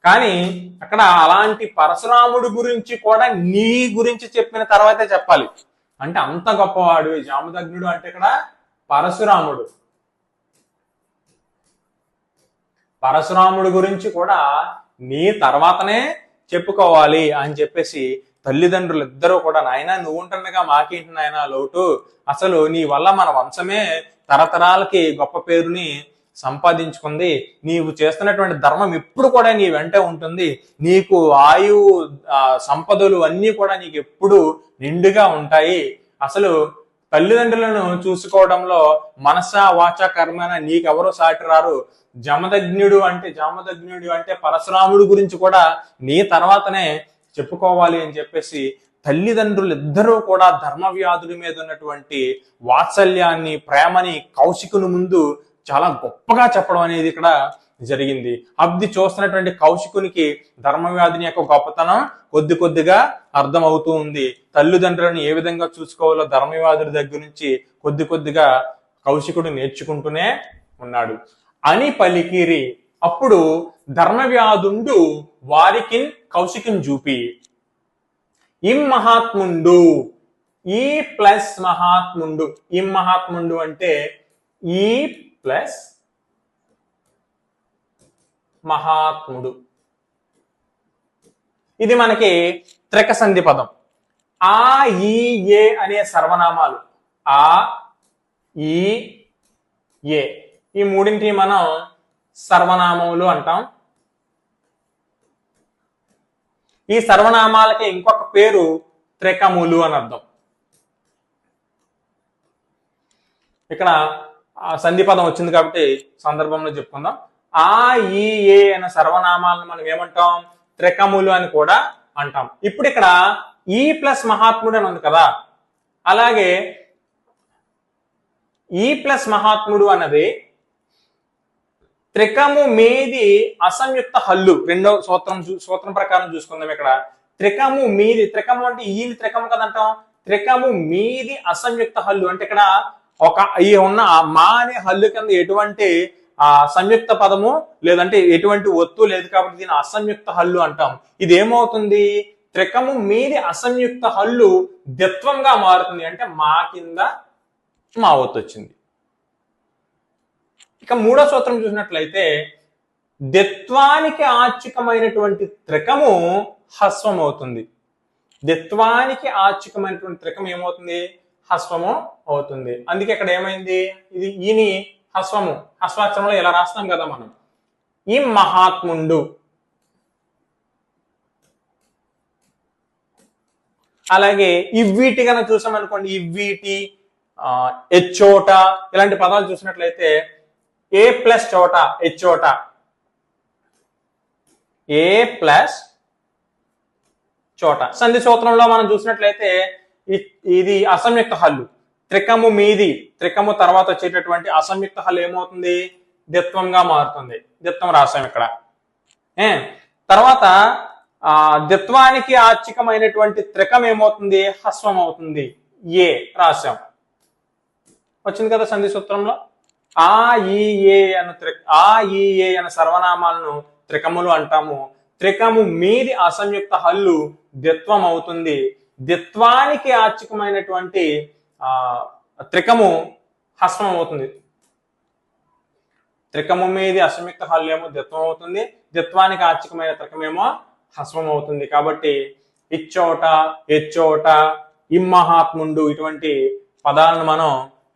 కానీ అక్కడ అలాంటి పరశురాముడి గురించి కూడా నీ గురించి చెప్పిన తర్వాతే చెప్పాలి. అంటే అంత గొప్పవాడు జామదగ్నుడు అంటే ఇక్కడ పరశురాముడు. పరశురాముడి గురించి కూడా నీ తర్వాతనే చెప్పుకోవాలి అని చెప్పేసి తల్లిదండ్రులు ఇద్దరూ కూడా, నాయన నువ్వు ఉంటుండగా మాకేంటి నాయన లోటు, అసలు నీ వల్ల మన వంశమే తరతరాలకి గొప్ప పేరుని సంపాదించుకుంది, నీవు చేస్తున్నటువంటి ధర్మం ఎప్పుడు కూడా నీ వెంటే ఉంటుంది, నీకు ఆయువు సంపదలు అన్నీ కూడా నీకు ఎప్పుడు నిండుగా ఉంటాయి, అసలు తల్లిదండ్రులను చూసుకోవడంలో మనస వాచ కర్మన నీకెవరో సాటి రారు, జామదగ్నుడు అంటే పరశురాముడు గురించి కూడా నీ తర్వాతనే చెప్పుకోవాలి అని చెప్పేసి తల్లిదండ్రులు ఇద్దరూ కూడా ధర్మవ్యాధుడి మీద ఉన్నటువంటి వాత్సల్యాన్ని ప్రేమని కౌశికుని ముందు చాలా గొప్పగా చెప్పడం అనేది ఇక్కడ జరిగింది. అబ్ది చూస్తున్నటువంటి కౌశికునికి ధర్మవ్యాధిని యొక్క గొప్పతనం కొద్ది కొద్దిగా అర్థం అవుతూ ఉంది. తల్లిదండ్రులను ఏ విధంగా చూసుకోవాలో ధర్మవ్యాధుడి దగ్గర నుంచి కొద్ది కొద్దిగా కౌశికుడు నేర్చుకుంటూనే ఉన్నాడు అని పలికిరి. అప్పుడు ధర్మవ్యాధుండు వారికి కౌశికుని చూపి ఇం మహాత్ముండు, ఈ ప్లస్ మహాత్ముండు, ఇం మహాత్ముండు అంటే ఈ ప్లస్ మహాత్ముడు, ఇది మనకి త్రిక సంధి పదం. ఆ ఈ ఏ అనే సర్వనామాలు, ఆ ఈ ఏ, ఈ మూడింటిని మనం సర్వనామములు అంటాం. ఈ సర్వనామాలకి ఇంకొక పేరు త్రికములు అని అర్థం. ఇక్కడ సంధి పదం వచ్చింది కాబట్టి సందర్భంలో చెప్పుకుందాం. ఆ ఈ ఏ అనే సర్వనామాలను మనం ఏమంటాం? త్రికములు అని కూడా అంటాం. ఇప్పుడు ఇక్కడ ఈ ప్లస్ మహాత్ముడు అని ఉంది కదా, అలాగే ఈ ప్లస్ మహాత్ముడు అన్నది త్రికము మీది అసంయుక్త హల్లు. రెండో సూత్రం ప్రకారం చూసుకుందాం. ఇక్కడ త్రికము మీది, త్రికము అంటే ఈ త్రికము కదంటాం, త్రికము మీది అసంయుక్త హల్లు అంటే ఇక్కడ ఒక ఈ ఉన్న మా అనే హల్లు కింద ఎటువంటి సంయుక్త పదము లేదంటే ఎటువంటి ఒత్తు లేదు కాబట్టి దీని అసంయుక్త హల్లు అంటాం. ఇది ఏమవుతుంది? త్రికము మీది అసంయుక్త హల్లు ద్విత్వంగా మారుతుంది. అంటే మా కింద మా ఒత్తు వచ్చింది. ఇక మూడో సూత్రం చూసినట్లయితే ద్విత్వానికి ఆర్చికమైనటువంటి త్రికము హస్వం అవుతుంది. ద్విత్వానికి ఆర్చికమైనటువంటి త్రికం ఏమవుతుంది? హస్వము అవుతుంది. అందుకే ఇక్కడ ఏమైంది? ఇది ఈని హస్వము, హస్వాక్షరంలో ఇలా రాస్తాం కదా మనం, ఈ మహాత్ముండు. అలాగే ఇవ్వీటి కనుక చూసామనుకోండి, ఇవ్వీటి, ఎచ్చోట ఇలాంటి పదాలు చూసినట్లయితే ఏ ప్లస్ చోట, ఎచ్చోట, ఏ ప్లస్ చోట. సంధి సూత్రంలో మనం చూసినట్లయితే ఇది అసంయుక్త హల్లు. త్రికము మీది, త్రికము తర్వాత వచ్చేటటువంటి అసంయుక్త హల్లు ఏమవుతుంది? ద్విత్వంగా మారుతుంది. ద్విత్వం రాసాం ఇక్కడ. తర్వాత ద్విత్వానికి ఆర్చికమైనటువంటి త్రికం ఏమవుతుంది? హస్వం అవుతుంది. ఏ రాసాం, వచ్చింది కదా సంధి సూత్రంలో. ఆ ఈ ఏ అన్న సర్వనామాలను త్రికములు అంటాము. త్రికము మీది అసంయుక్త హల్లు ద్విత్వం అవుతుంది. ద్విత్వానికి ఆర్చికమైనటువంటి త్రికము హస్వం అవుతుంది. త్రికము మీది అసంయుక్త హల్లు ఏమో ద్విత్వం అవుతుంది, ద్విత్వానికి ఆర్చికమైన త్రికమేమో హస్వం అవుతుంది. కాబట్టి ఇచ్చోట, ఎచ్చోట, ఇమ్మహాత్ముండు ఇటువంటి పదాలను మనం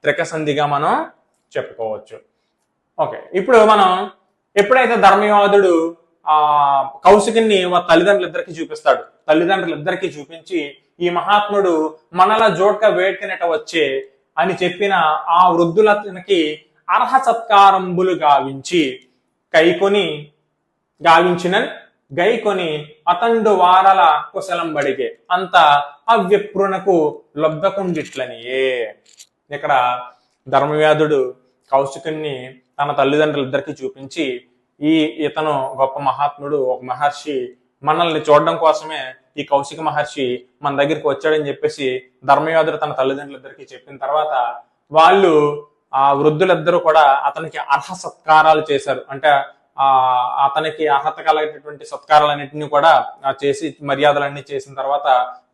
త్రికసంధిగా మనం చెప్పుకోవచ్చు. ఓకే, ఇప్పుడు మనం ఎప్పుడైతే ధర్మవాదుడు కౌశికుని తల్లిదండ్రులిద్దరికి చూపిస్తాడు, తల్లిదండ్రులిద్దరికి చూపించి ఈ మహాత్ముడు మనల జోడ్క వేడుకనట వచ్చే అని చెప్పిన ఆ వృద్ధులకి అర్హ సత్కారంబులు గావించిన గైకొని అతండు వారల కుశలం బడిగే అంత అవ్యప్రునకు లబ్ధకుండిట్లనియే. ఇక్కడ ధర్మవ్యాధుడు కౌశికుని తన తల్లిదండ్రులిద్దరికి చూపించి ఇతను గొప్ప మహాత్ముడు, ఒక మహర్షి, మనల్ని చూడడం కోసమే ఈ కౌశిక మహర్షి మన దగ్గరికి వచ్చాడని చెప్పేసి ధర్మవ్యాధుడు తన తల్లిదండ్రులిద్దరికి చెప్పిన తర్వాత వాళ్ళు ఆ వృద్ధులిద్దరూ కూడా అతనికి అర్హ సత్కారాలు చేశారు. అంటే అతనికి అర్హత కలిగేటటువంటి సత్కారాలన్నింటినీ కూడా చేసి మర్యాదలన్నీ చేసిన తర్వాత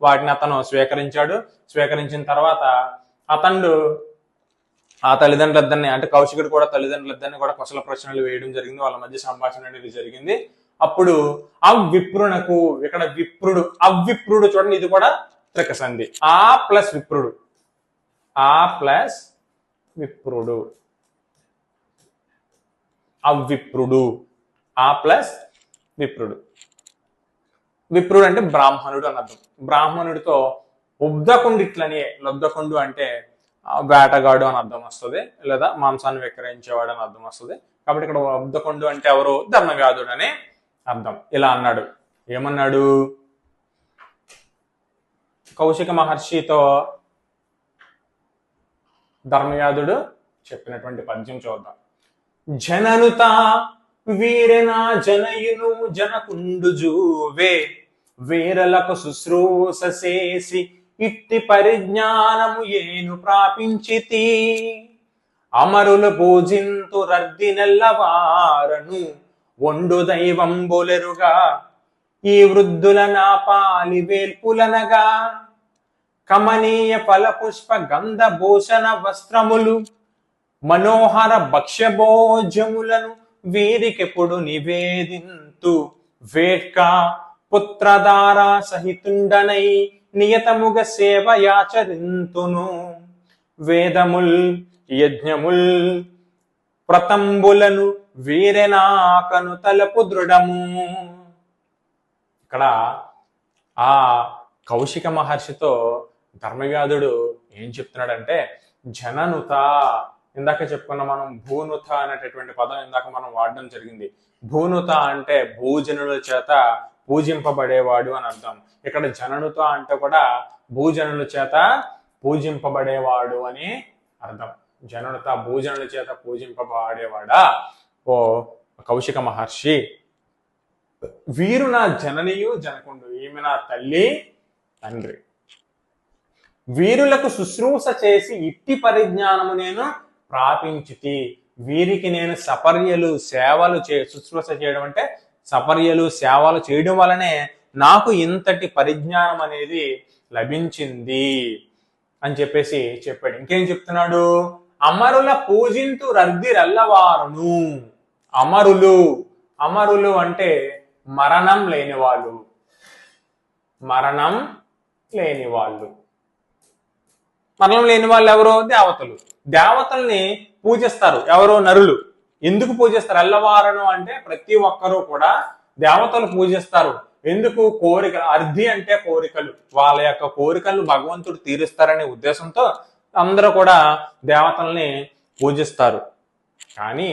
వాటిని అతను స్వీకరించాడు. స్వీకరించిన తర్వాత అతను ఆ తల్లిదండ్రులిద్దరిని, అంటే కౌశికుడు కూడా తల్లిదండ్రులిద్దరిని కూడా కుశల ప్రశ్నలు వేయడం జరిగింది. వాళ్ళ మధ్య సంభాషణ అనేది జరిగింది. అప్పుడు అవ్విప్రునకు, ఇక్కడ విప్రుడు, అవ్విప్రుడు చూడండి, ఇది కూడా త్రికసంధి. ఆ ప్లస్ విప్రుడు, ఆ ప్లస్ విప్రుడు, అవ్విప్రుడు, ఆ ప్లస్ విప్రుడు. విప్రుడు అంటే బ్రాహ్మణుడు అని అర్థం. బ్రాహ్మణుడితో ఉబ్ధకుండిట్లనే, లబ్ధకుండు అంటే వేటగాడు అని అర్థం వస్తుంది, లేదా మాంసాన్ని విక్రయించేవాడు అని అర్థం వస్తుంది. కాబట్టి ఇక్కడ ఉబ్ధకుండు అంటే ఎవరు? ధర్మవ్యాధుడు అని అర్థం. ఇలా అన్నాడు. ఏమన్నాడు? కౌశిక మహర్షితో ధర్మవ్యాధుడు చెప్పినటువంటి పద్యం చూద్దాం. జననుత వీరెనా జనయును జనకుండు జూవే వీరలకు శుశ్రూష చేసి ఇట్టి పరిజ్ఞానము ఏను ప్రాపించితి అమరులు పూజింతు రద్ది నెల్లవారను ఒండు దైవంబులెరుగా ఈ వృద్ధుల నా పాలి వేల్పులనగా కమనీయ ఫల పుష్ప గంధ భూషణ వస్త్రములు మనోహర భక్ష్యభోజములను వీరికెప్పుడు నివేదింతు వేట్క పుత్రధార సహితుండనై నియతముగ సేవయాచరింతును వేదముల్ యజ్ఞముల్ ప్రతంబులను వీరెనాకను తలపు దృఢము. ఇక్కడ ఆ కౌశిక మహర్షితో ధర్మవ్యాధుడు ఏం చెప్తున్నాడంటే, జననుత, ఇందాక చెప్పుకున్న మనం భూనుత అనేటటువంటి పదం ఇందాక మనం వాడడం జరిగింది. భూనుత అంటే భూజనుల చేత పూజింపబడేవాడు అని అర్థం. ఇక్కడ జననుత అంటే కూడా భూజనుల చేత పూజింపబడేవాడు అని అర్థం. జననుత, భూజనుల చేత పూజింపబడేవాడా ఓ కౌశిక మహర్షి. వీరు నా జననియు జనకుండు, ఈమె నా తల్లి తండ్రి. వీరులకు శుశ్రూష చేసి ఇట్టి పరిజ్ఞానము నేను ప్రాపించితి. వీరికి నేను సపర్యలు సేవలు శుశ్రూష చేయడం అంటే సపర్యలు సేవలు చేయడం వలనే నాకు ఇంతటి పరిజ్ఞానం అనేది లభించింది అని చెప్పేసి చెప్పాడు. ఇంకేం చెప్తున్నాడు? అమరుల పూజింతు రద్ది రల్లవారును. అమరులు, అమరులు అంటే మరణం లేని వాళ్ళు, మరణం లేని వాళ్ళు. మరణం లేని వాళ్ళు ఎవరు? దేవతలు. దేవతల్ని పూజిస్తారు ఎవరు? నరులు. ఎందుకు పూజిస్తారు? అల్లవారను అంటే ప్రతి ఒక్కరూ కూడా దేవతలు పూజిస్తారు. ఎందుకు? కోరికలు. అర్ధి అంటే కోరికలు. వాళ్ళ యొక్క కోరికలు భగవంతుడు తీరుస్తారనే ఉద్దేశంతో అందరూ కూడా దేవతల్ని పూజిస్తారు. కానీ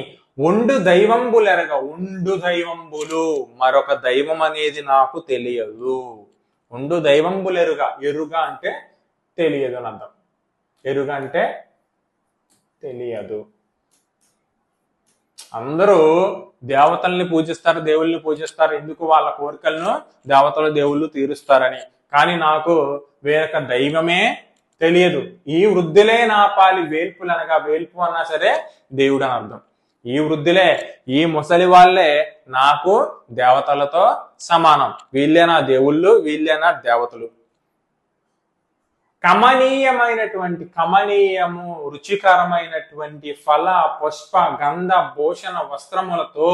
ఒండు దైవంబులెరగా, ఒండు దైవంబులు, మరొక దైవం అనేది నాకు తెలియదు. ఒండు దైవంబులెరుగా, ఎరుగా అంటే తెలియదు అని అర్థం. ఎరుగా అంటే తెలియదు. అందరూ దేవతల్ని పూజిస్తారు, దేవుళ్ళని పూజిస్తారు. ఎందుకు? వాళ్ళ కోరికలను దేవతలు దేవుళ్ళు తీరుస్తారని. కానీ నాకు వేరొక దైవమే తెలియదు. ఈ వృద్ధులే నా పాలి వేల్పులు, అనగా వేల్పు అన్నా సరే దేవుడు అని అర్థం. ఈ వృద్ధులే, ఈ ముసలి వాళ్ళే నాకు దేవతలతో సమానం. వీళ్ళే నా దేవుళ్ళు, వీళ్ళే నా దేవతలు. కమనీయమైనటువంటి, కమనీయము రుచికరమైనటువంటి ఫల పుష్ప గంధ భూషణ వస్త్రములతో,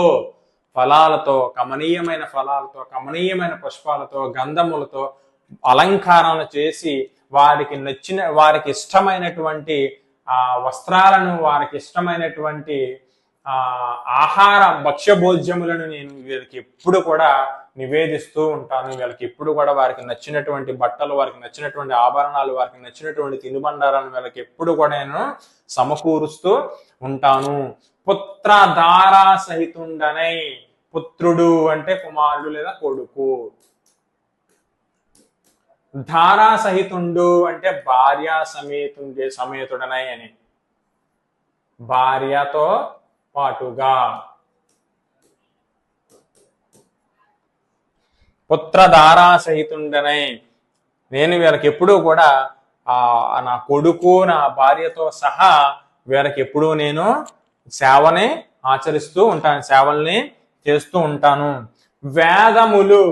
ఫలాలతో, కమనీయమైన ఫలాలతో, కమనీయమైన పుష్పాలతో, గంధములతో అలంకారాలు చేసి వారికి ఇష్టమైనటువంటి వస్త్రాలను, వారికి ఇష్టమైనటువంటి ఆహార భక్ష్యభోజ్యములను నేను వీళ్ళకి ఎప్పుడు కూడా నివేదిస్తూ ఉంటాను. వీళ్ళకి ఎప్పుడు కూడా వారికి నచ్చినటువంటి బట్టలు, వారికి నచ్చినటువంటి ఆభరణాలు, వారికి నచ్చినటువంటి తినుబండారాలను వీళ్ళకి ఎప్పుడు కూడా నేను సమకూరుస్తూ ఉంటాను. పుత్రధారా సహితుండనై, పుత్రుడు అంటే కుమారుడు లేదా కొడుకు, ధారా సహితుండు అంటే భార్య సమేతుడనై అని, భార్యతో పాటుగా. పుత్రధారా సహితుండనై, నేను వీళ్ళకి ఎప్పుడూ కూడా నా కొడుకు, నా భార్యతో సహా వీళ్ళకి ఎప్పుడూ నేను సేవని ఆచరిస్తూ ఉంటాను, సేవల్ని చేస్తూ ఉంటాను. వేదములు,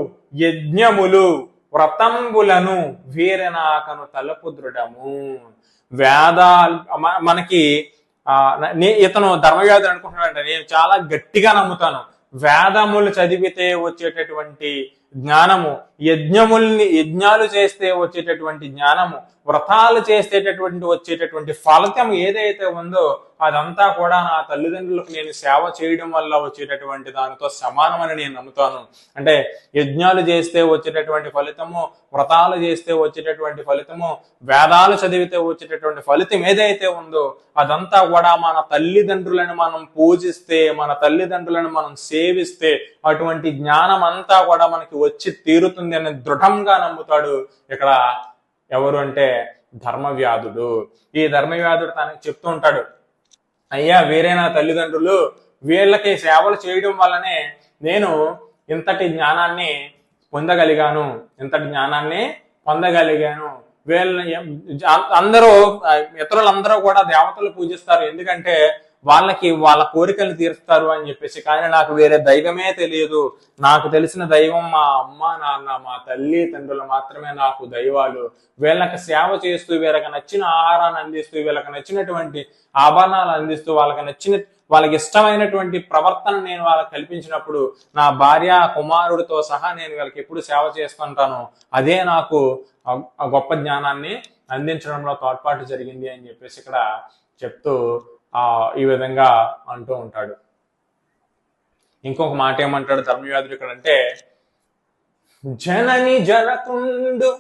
యజ్ఞములు, వ్రతంబులను వీరనాకను తలపు దృఢము. వేదాలు మనకి ఇతను ధర్మవ్యాధుడు అనుకుంటున్నాడంటే, నేను చాలా గట్టిగా నమ్ముతాను, వేదములు చదివితే వచ్చేటటువంటి జ్ఞానము, యజ్ఞాలు చేస్తే వచ్చేటటువంటి జ్ఞానము, వ్రతాలు చేసేటటువంటి వచ్చేటటువంటి ఫలితం ఏదైతే ఉందో అదంతా కూడా నా తల్లిదండ్రులకు నేను సేవ చేయడం వల్ల వచ్చేటటువంటి దానితో సమానమని నేను నమ్ముతాను. అంటే యజ్ఞాలు చేస్తే వచ్చేటటువంటి ఫలితము, వ్రతాలు చేస్తే వచ్చేటటువంటి ఫలితము, వేదాలు చదివితే వచ్చేటటువంటి ఫలితం ఏదైతే ఉందో అదంతా కూడా మన తల్లిదండ్రులను మనం పూజిస్తే, మన తల్లిదండ్రులను మనం సేవిస్తే అటువంటి జ్ఞానం అంతా కూడా మనకి వచ్చి తీరుతుంది అని దృఢంగా నమ్ముతాడు ఇక్కడ ఎవరు అంటే ధర్మవ్యాధుడు. ఈ ధర్మవ్యాధుడు తనకి చెప్తూ ఉంటాడు, అయ్యా వీరే నా తల్లిదండ్రులు, వీళ్ళకి సేవలు చేయడం వల్లనే నేను ఇంతటి జ్ఞానాన్ని పొందగలిగాను. వీళ్ళని ఇతరులందరూ కూడా దేవతలు పూజిస్తారు, ఎందుకంటే వాళ్ళ కోరికలు తీరుస్తారు అని చెప్పేసి. కానీ నాకు వేరే దైవమే తెలియదు, నాకు తెలిసిన దైవం మా అమ్మ నాన్న, మా తల్లి తండ్రులు మాత్రమే నాకు దైవాలు. వీళ్ళకి సేవ చేస్తూ, వీళ్ళకి నచ్చిన ఆహారాన్ని అందిస్తూ, వీళ్ళకి నచ్చినటువంటి ఆభరణాలు అందిస్తూ, వాళ్ళకి ఇష్టమైనటువంటి ప్రవర్తన నేను వాళ్ళకి కల్పించినప్పుడు నా భార్య కుమారుడితో సహా నేను వీళ్ళకి ఎప్పుడు సేవ చేస్తుంటాను. అదే నాకు గొప్ప జ్ఞానాన్ని అందించడంలో తోడ్పాటు జరిగింది అని చెప్పేసి ఇక్కడ చెప్తూ ఈ విధంగా అంటూ ఉంటాడు. ఇంకొక మాట ఏమంటాడు ధర్మవ్యాధుడు ఇక్కడ అంటే, జనని జనకుండు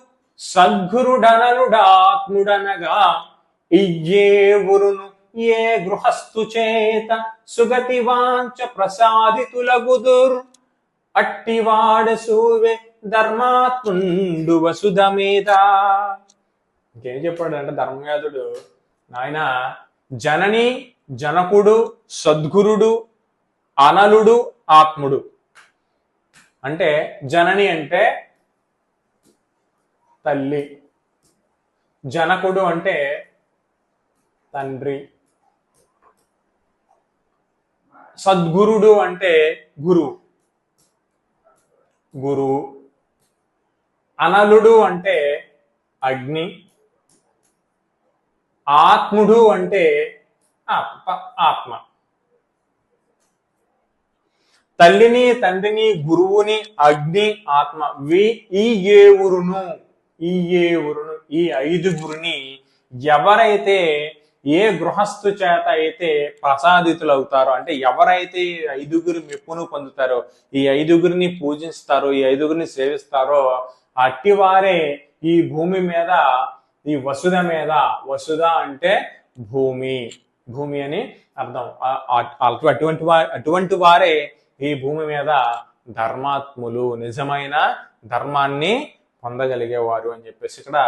సద్గురుడనలుడాత్ముడనగా ఇయ్యేవురును ఏ గృహస్థు చేత సుగతి వాంచ ప్రసాదితులగుదుర్ అట్టివాడ సూవే ధర్మాత్ముండు వసుధ మీద. ఇంకేం చెప్పాడు అంటే ధర్మవ్యాధుడు, నాయన జనని, జనకుడు, సద్గురుడు, అనలుడు, ఆత్ముడు. అంటే జనని అంటే తల్లి, జనకుడు అంటే తండ్రి, సద్గురుడు అంటే గురువు, అనలుడు అంటే అగ్ని, ఆత్ముడు అంటే ఆత్మ. తల్లిని, తండ్రిని, గురువుని, అగ్ని, ఆత్మ ఈ ఏవురును ఈ ఐదుగురిని ఎవరైతే ఏ గృహస్థు చేత అయితే ప్రసాదితులు అవుతారో, అంటే ఎవరైతే ఐదుగురు మెప్పును పొందుతారో, ఈ ఐదుగురిని పూజిస్తారో, ఈ ఐదుగురిని సేవిస్తారో అట్టివారే ఈ భూమి మీద, ఈ వసుధ మీద, వసుధ అంటే భూమి అని అర్థం, అటువంటి వారే ఈ భూమి మీద ధర్మాత్ములు, నిజమైన ధర్మాన్ని పొందగలిగేవారు అని చెప్పేసి ఇక్కడ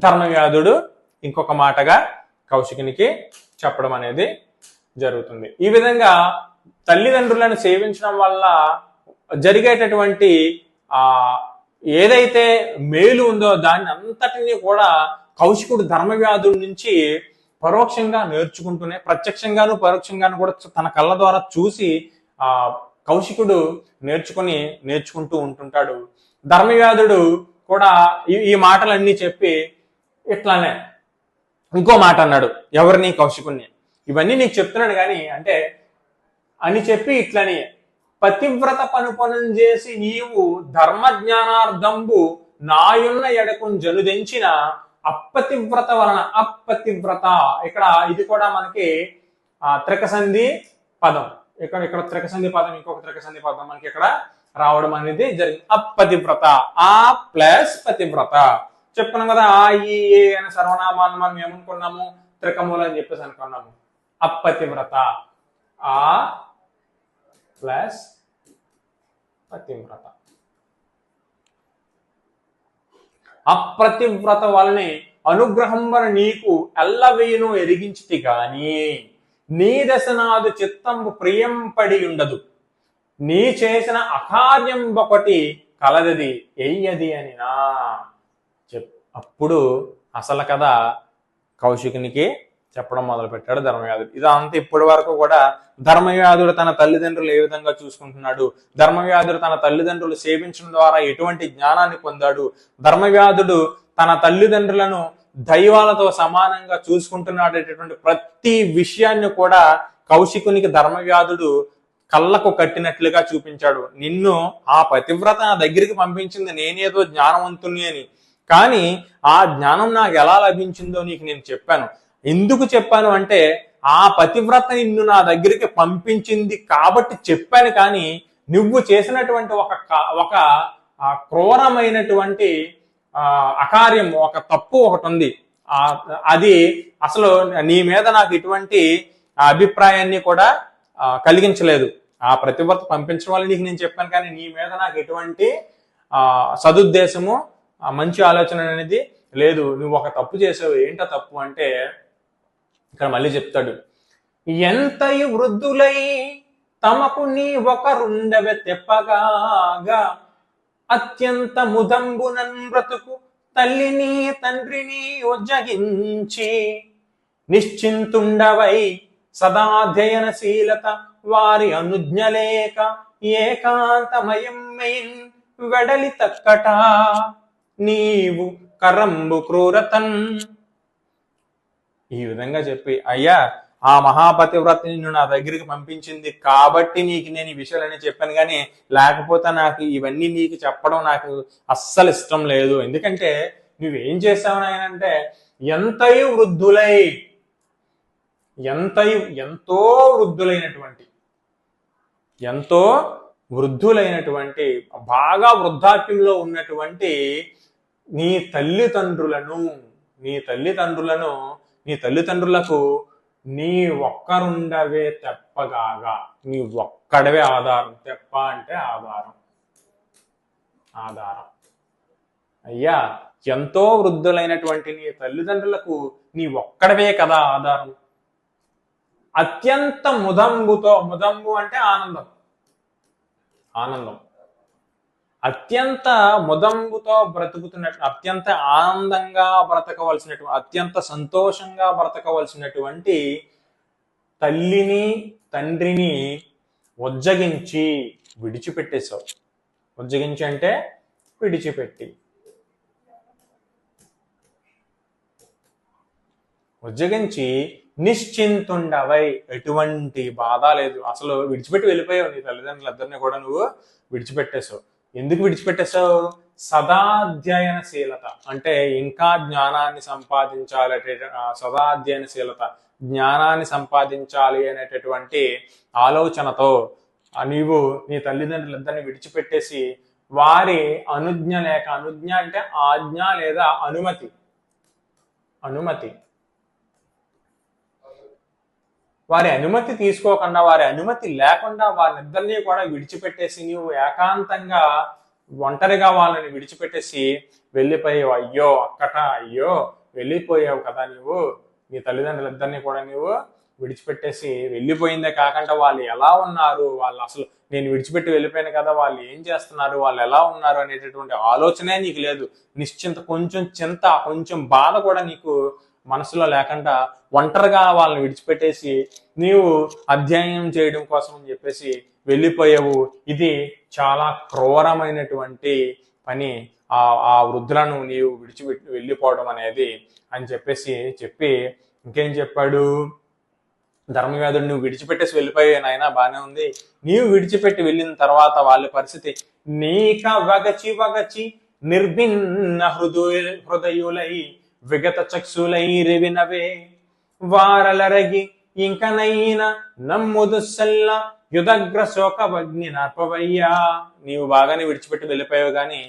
ధర్మవ్యాధుడు ఇంకొక మాటగా కౌశికునికి చెప్పడం అనేది జరుగుతుంది. ఈ విధంగా తల్లిదండ్రులను సేవించడం వల్ల జరిగేటటువంటి ఏదైతే మేలు ఉందో దాన్ని అంతటినీ కూడా కౌశికుడు ధర్మవ్యాధుడి నుంచి పరోక్షంగా నేర్చుకుంటూనే, ప్రత్యక్షంగాను పరోక్షంగాను కూడా తన కళ్ళ ద్వారా చూసి కౌశికుడు నేర్చుకుంటూ ఉంటుంటాడు. ధర్మవ్యాధుడు కూడా ఈ మాటలన్నీ చెప్పి ఇట్లానే ఇంకో మాట అన్నాడు, ఎవరిని? కౌశికుణ్ణి. ఇవన్నీ నీకు చెప్తున్నాడు కానీ అంటే అని చెప్పి ఇట్లని, పతివ్రత పనుపనం చేసి నీవు ధర్మ జ్ఞానార్థంబు నాయున్న ఎడకు జనుదెంచిన అప్పతివ్రత వలన. అప్పతివ్రత ఇక్కడ ఇది కూడా మనకి త్రికసంధి పదం. ఇక్కడ త్రికసంధి పదం, ఇంకొక త్రికసంధి పదం మనకి ఇక్కడ రావడం అనేది జరిగింది. అప్పతివ్రత, ఆ ప్లస్ పతివ్రత. చెప్పుకున్నాం కదా, ఆ ఈ ఏ అనే సర్వనామాన్ని మనం ఏమనుకున్నాము, త్రికములు అని చెప్పేసి అనుకున్నాము. అప్పతివ్రత, ఆ ప్లస్ పతివ్రత. అప్రతివ్రత వలనే అనుగ్రహం వల్ల నీకు ఎల్లవేయును ఎరిగించితి గాని నీ దశనాదు చిత్తంబు ప్రియంపడి ఉండదు. నీ చేసిన అకార్యం ఒకటి కలదది ఎయ్యది అని నా అప్పుడు అసలు కదా కౌశికునికి చెప్పడం మొదలు పెట్టాడు ధర్మవ్యాధుడు. ఇదంతా ఇప్పటి వరకు కూడా ధర్మవ్యాధుడు తన తల్లిదండ్రులు ఏ విధంగా చూసుకుంటున్నాడు, ధర్మవ్యాధుడు తన తల్లిదండ్రులు సేవించడం ద్వారా ఎటువంటి జ్ఞానాన్ని పొందాడు, ధర్మవ్యాధుడు తన తల్లిదండ్రులను దైవాలతో సమానంగా చూసుకుంటున్నాడేటటువంటి ప్రతి విషయాన్ని కూడా కౌశికునికి ధర్మవ్యాధుడు కళ్ళకు కట్టినట్లుగా చూపించాడు. నిన్ను ఆ పతివ్రత నా దగ్గరికి పంపించింది నేనేదో జ్ఞానవంతుని అని, కానీ ఆ జ్ఞానం నాకు ఎలా లభించిందో నీకు నేను చెప్పాను. ఎందుకు చెప్పాను అంటే ఆ పతివ్రత నిన్ను నా దగ్గరికి పంపించింది కాబట్టి చెప్పాను, కానీ నువ్వు చేసినటువంటి ఒక క్రూరమైనటువంటి అకార్యం, ఒక తప్పు ఒకటి ఉంది. అది అసలు నీ మీద నాకు ఇటువంటి అభిప్రాయాన్ని కూడా కలిగించలేదు. ఆ పతివ్రత పంపించడం వల్ల నీకు నేను చెప్పాను, కానీ నీ మీద నాకు ఎటువంటి సదుద్దేశము మంచి ఆలోచన అనేది లేదు. నువ్వు ఒక తప్పు చేసావు. ఏంటో తప్పు అంటే ఇక్కడ మళ్ళీ చెప్తాడు, ఎంతయు వృద్ధులై తమకు నీ ఒకరుండవె తెప్పగాగా అత్యంత ముదంబునన్ బ్రతుకు తల్లిని తండ్రిని ఉజ్జగించి నిశ్చింతుండవై సదాధ్యయనశీలత వారి అనుజ్ఞలేక ఏకాంతమయమైన్ వెడలి తక్కట నీవు కరంబు క్రూరతన్. ఈ విధంగా చెప్పి, అయ్యా ఆ మహాపతివ్రత నిన్ను నా దగ్గరికి పంపించింది కాబట్టి నీకు నేను ఈ విషయాలన్నీ చెప్పాను, కానీ లేకపోతే నాకు ఇవన్నీ నీకు చెప్పడం నాకు అస్సలు ఇష్టం లేదు. ఎందుకంటే నువ్వేం చేసావు నాయనంటే ఎంతయు వృద్ధులై, ఎంతో వృద్ధులైనటువంటి బాగా వృద్ధాప్యంలో ఉన్నటువంటి నీ తల్లిదండ్రులకు నీ ఒక్కరుండవే తెప్పగాగా, నీ ఒక్కడవే ఆధారం. తెప్ప అంటే ఆధారం. అయ్యా ఎంతో వృద్ధులైనటువంటి నీ తల్లిదండ్రులకు నీ ఒక్కడవే కదా ఆధారం. అత్యంత ముదంబు అంటే ఆనందం. అత్యంత ముదంబుతో బ్రతుకుతున్నట్టు, అత్యంత ఆనందంగా బ్రతకవలసినటువంటి, అత్యంత సంతోషంగా బ్రతకవలసినటువంటి తల్లిని తండ్రిని ఉజ్జగించి విడిచిపెట్టేశావు. ఉజ్జగించి అంటే విడిచిపెట్టి, ఉజ్జగించి నిశ్చింతుండవై, ఎటువంటి బాధ లేదు. అసలు విడిచిపెట్టి వెళ్ళిపోయావు. నీ తల్లిదండ్రులందరినీ కూడా నువ్వు విడిచిపెట్టేశావు. ఎందుకు విడిచిపెట్టేశావు? సదాధ్యయనశీలత అంటే ఇంకా జ్ఞానాన్ని సంపాదించాలి అనేటటువంటి ఆలోచనతో నీవు నీ తల్లిదండ్రులందరినీ విడిచిపెట్టేసి వారి అనుజ్ఞ అంటే ఆజ్ఞ లేదా అనుమతి వారి అనుమతి తీసుకోకుండా, వారి అనుమతి లేకుండా వారిద్దరినీ కూడా విడిచిపెట్టేసి నీవు ఏకాంతంగా ఒంటరిగా వాళ్ళని విడిచిపెట్టేసి వెళ్ళిపోయావు. అయ్యో వెళ్ళిపోయావు కదా నీవు. నీ తల్లిదండ్రులిద్దరినీ కూడా నీవు విడిచిపెట్టేసి వెళ్ళిపోయిందే కాకుండా వాళ్ళు ఎలా ఉన్నారు, వాళ్ళు అసలు నేను విడిచిపెట్టి వెళ్ళిపోయాను కదా, వాళ్ళు ఏం చేస్తున్నారు, వాళ్ళు ఎలా ఉన్నారు అనేటటువంటి ఆలోచనే నీకు లేదు. కొంచెం బాధ కూడా నీకు మనసులో లేకుండా ఒంటరిగా వాళ్ళని విడిచిపెట్టేసి నీవు అధ్యయనం చేయడం కోసం అని చెప్పేసి వెళ్ళిపోయావు. ఇది చాలా క్రూరమైనటువంటి పని. ఆ వృద్ధులను నీవు విడిచిపెట్టి వెళ్ళిపోవడం అనేది అని చెప్పి ఇంకేం చెప్పాడు ధర్మవ్యాధుడు, నువ్వు విడిచిపెట్టేసి వెళ్ళిపోయావు నాయన, బానే ఉంది. నీవు విడిచిపెట్టి వెళ్ళిన తర్వాత వాళ్ళ పరిస్థితి, నీక వగచి నిర్భిన్న హృదయులై విగత చక్షులై రివినవే వారలరగి ఇంకనైనా నమ్ముదుసల్ల యుధగ్ర శోకవగ్ని నర్పవయ్యా. నీవు బాగానే విడిచిపెట్టి వెళ్ళిపోయావు కానీ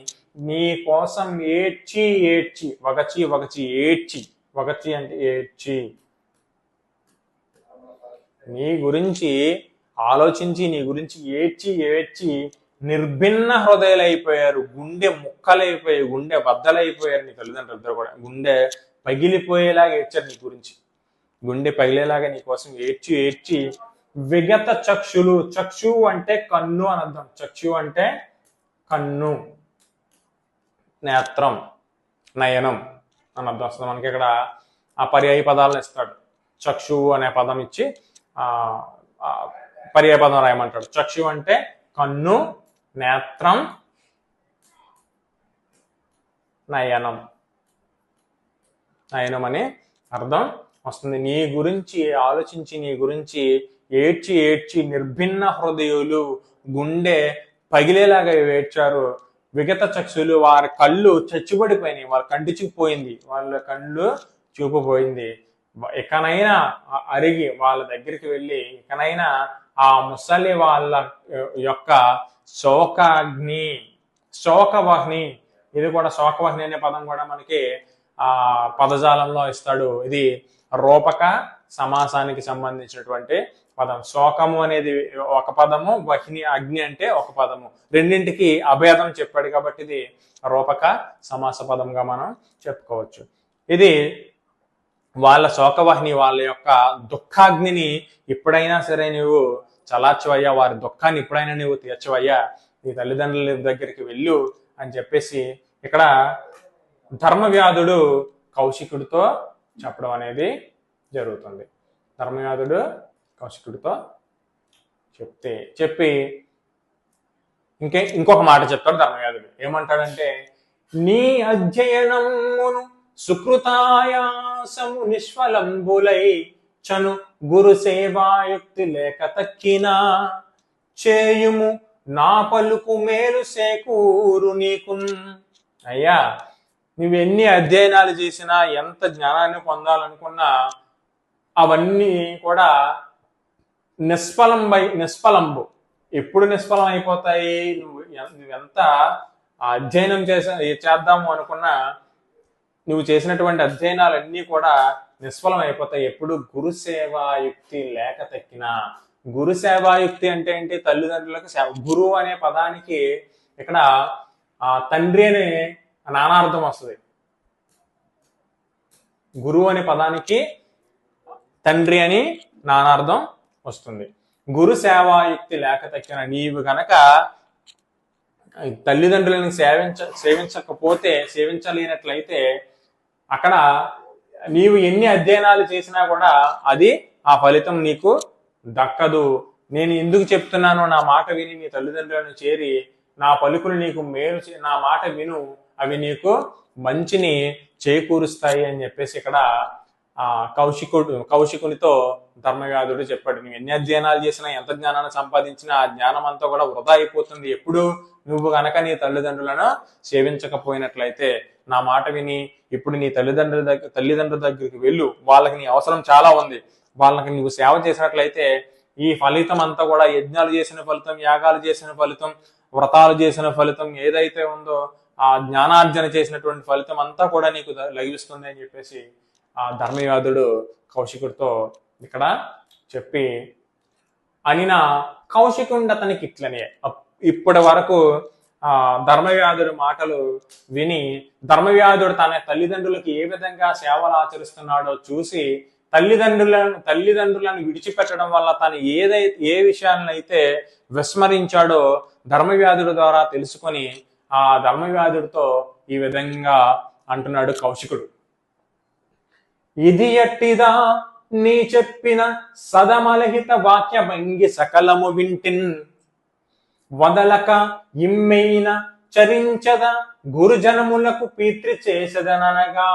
నీ కోసం ఏడ్చి ఏడ్చి వగచి వగచి ఏడ్చి, వగచి అంటే ఏడ్చి, నీ గురించి ఆలోచించి నీ గురించి ఏడ్చి ఏడ్చి నిర్భిన్న హృదయాలైపోయారు, గుండె ముక్కలైపోయాయి, గుండె బద్దలైపోయారు. నీ తల్లిదండ్రులు ఇద్దరు కూడా గుండె పగిలిపోయేలాగా ఏడ్చారు నీ గురించి, గుండె పగిలేలాగా నీ కోసం ఏడ్చి ఏడ్చి విగత చక్షులు, చక్షు అంటే కన్ను అని అర్థం, చక్షు అంటే కన్ను, నేత్రం, నయనం అని అర్థం వస్తుంది. మనకి ఇక్కడ ఆ పర్యాయ పదాలను ఇస్తాడు, చక్షు అనే పదం ఇచ్చి పర్యాయ పదం రాయమంటాడు. చక్షు అంటే కన్ను, నేత్రం, నయనం, నయనం అని అర్థం వస్తుంది. నీ గురించి ఆలోచించి నీ గురించి ఏడ్చి ఏడ్చి నిర్భిన్న హృదయులు, గుండె పగిలేలాగా ఏడ్చారు. విగత చక్షులు, వారి కళ్ళు చచ్చుబడిపోయినాయి, వాళ్ళ కంటి చూపు పోయింది, వాళ్ళ కళ్ళు చూపు పోయింది. ఇకనైనా అరిగి వాళ్ళ దగ్గరికి వెళ్ళి ఇకనైనా ఆ ముసలి వాళ్ళ యొక్క శోకాగ్ని, శోకవాహిని, ఇది కూడా శోకవాహిని అనే పదం కూడా మనకి ఆ పదజాలంలో ఇస్తాడు. ఇది రూపక సమాసానికి సంబంధించినటువంటి పదం. శోకము అనేది ఒక పదము, వహిని అగ్ని అంటే ఒక పదము, రెండింటికి అభేదం చెప్పాడు కాబట్టి ఇది రూపక సమాస పదంగా మనం చెప్పుకోవచ్చు. ఇది వాళ్ళ శోకవాహిని, వాళ్ళ యొక్క దుఃఖాగ్నిని ఎప్పుడైనా సరే నువ్వు చలార్చవయ్యా, వారి దుఃఖాన్ని ఎప్పుడైనా నువ్వు తీర్చవయ్యా, నీ తల్లిదండ్రుల దగ్గరికి వెళ్ళు అని చెప్పేసి ఇక్కడ ధర్మవ్యాధుడు కౌశికుడితో చెప్పడం అనేది జరుగుతుంది. ధర్మవ్యాధుడు కౌశికుడితో చెప్పి ఇంకొక మాట చెప్తాడు ధర్మవ్యాధుడు. ఏమంటాడంటే, నీ అధ్యయనమును సుకృతాయాసము నిష్ఫలంబులై చను గురు సేవాయుక్తి లేక తక్కినా చేయుము నా పలుకు మేలు సేకూరు నీకు. అయ్యా, నువ్వు ఎన్ని అధ్యయనాలు చేసినా, ఎంత జ్ఞానాన్ని పొందాలనుకున్నా అవన్నీ కూడా నిష్ఫలంబు. ఎప్పుడు నిష్ఫలం అయిపోతాయి? నువ్వెంత అధ్యయనం చేద్దాము అనుకున్నా నువ్వు చేసినటువంటి అధ్యయనాలన్నీ కూడా నిష్ఫలం అయిపోతాయి ఎప్పుడు గురు సేవాయుక్తి లేక తక్కినా. గురు సేవాయుక్తి అంటే ఏంటి? తల్లిదండ్రులకు సేవ. గురువు అనే పదానికి ఇక్కడ తండ్రి అనే నానార్థం వస్తుంది. గురువు అనే పదానికి తండ్రి అని నానార్థం వస్తుంది. గురు సేవాయుక్తి లేక తక్కిన, నీవు గనక తల్లిదండ్రులను సేవించలేనట్లయితే అక్కడ నీవు ఎన్ని అధ్యయనాలు చేసినా కూడా అది ఆ ఫలితం నీకు దక్కదు. నేను ఎందుకు చెప్తున్నానో, నా మాట విని నీ తల్లిదండ్రులను చేరి నా పలుకులు నీకు మేలు, నా మాట విను, అవి నీకు మంచిని చేకూరుస్తాయి అని చెప్పేసి ఇక్కడ కౌశికునితో ధర్మవ్యాధుడు చెప్పాడు. నువ్వు ఎన్ని అధ్యయనాలు చేసినా, ఎంత జ్ఞానాన్ని సంపాదించినా ఆ జ్ఞానం అంతా కూడా వృధా అయిపోతుంది ఎప్పుడు నువ్వు గనక నీ తల్లిదండ్రులను సేవించకపోయినట్లయితే. నా మాట విని ఇప్పుడు నీ తల్లిదండ్రుల దగ్గరికి వెళ్ళు, వాళ్ళకి నీ అవసరం చాలా ఉంది, వాళ్ళకి నువ్వు సేవ చేసినట్లయితే ఈ ఫలితం అంతా కూడా, యజ్ఞాలు చేసిన ఫలితం, యాగాలు చేసిన ఫలితం, వ్రతాలు చేసిన ఫలితం ఏదైతే ఉందో ఆ జ్ఞానార్జన చేసినటువంటి ఫలితం అంతా కూడా నీకు లభిస్తుంది అని చెప్పేసి ఆ ధర్మవ్యాధుడు కౌశికుడితో ఇక్కడ చెప్పి అనిన కౌశికుండు అతనికి ఇట్లనే. ఇప్పటి వరకు ధర్మవ్యాధుడు మాటలు విని ధర్మవ్యాధుడు తన తల్లిదండ్రులకు ఏ విధంగా సేవలు ఆచరిస్తున్నాడో చూసి తల్లిదండ్రులను విడిచిపెట్టడం వల్ల తను ఏ విషయాలనైతే విస్మరించాడో ధర్మవ్యాధుడు ద్వారా తెలుసుకొని ఆ ధర్మవ్యాధుడితో ఈ విధంగా అంటున్నాడు కౌశికుడు. ఇది ఎట్టిదా నీ చెప్పిన సదమలహిత వాక్య భంగి సకలము వింటిన్ వదలక ఇమ్మెయిన చరించద గురుజనములకు ప్రీతి చేసేదనగా.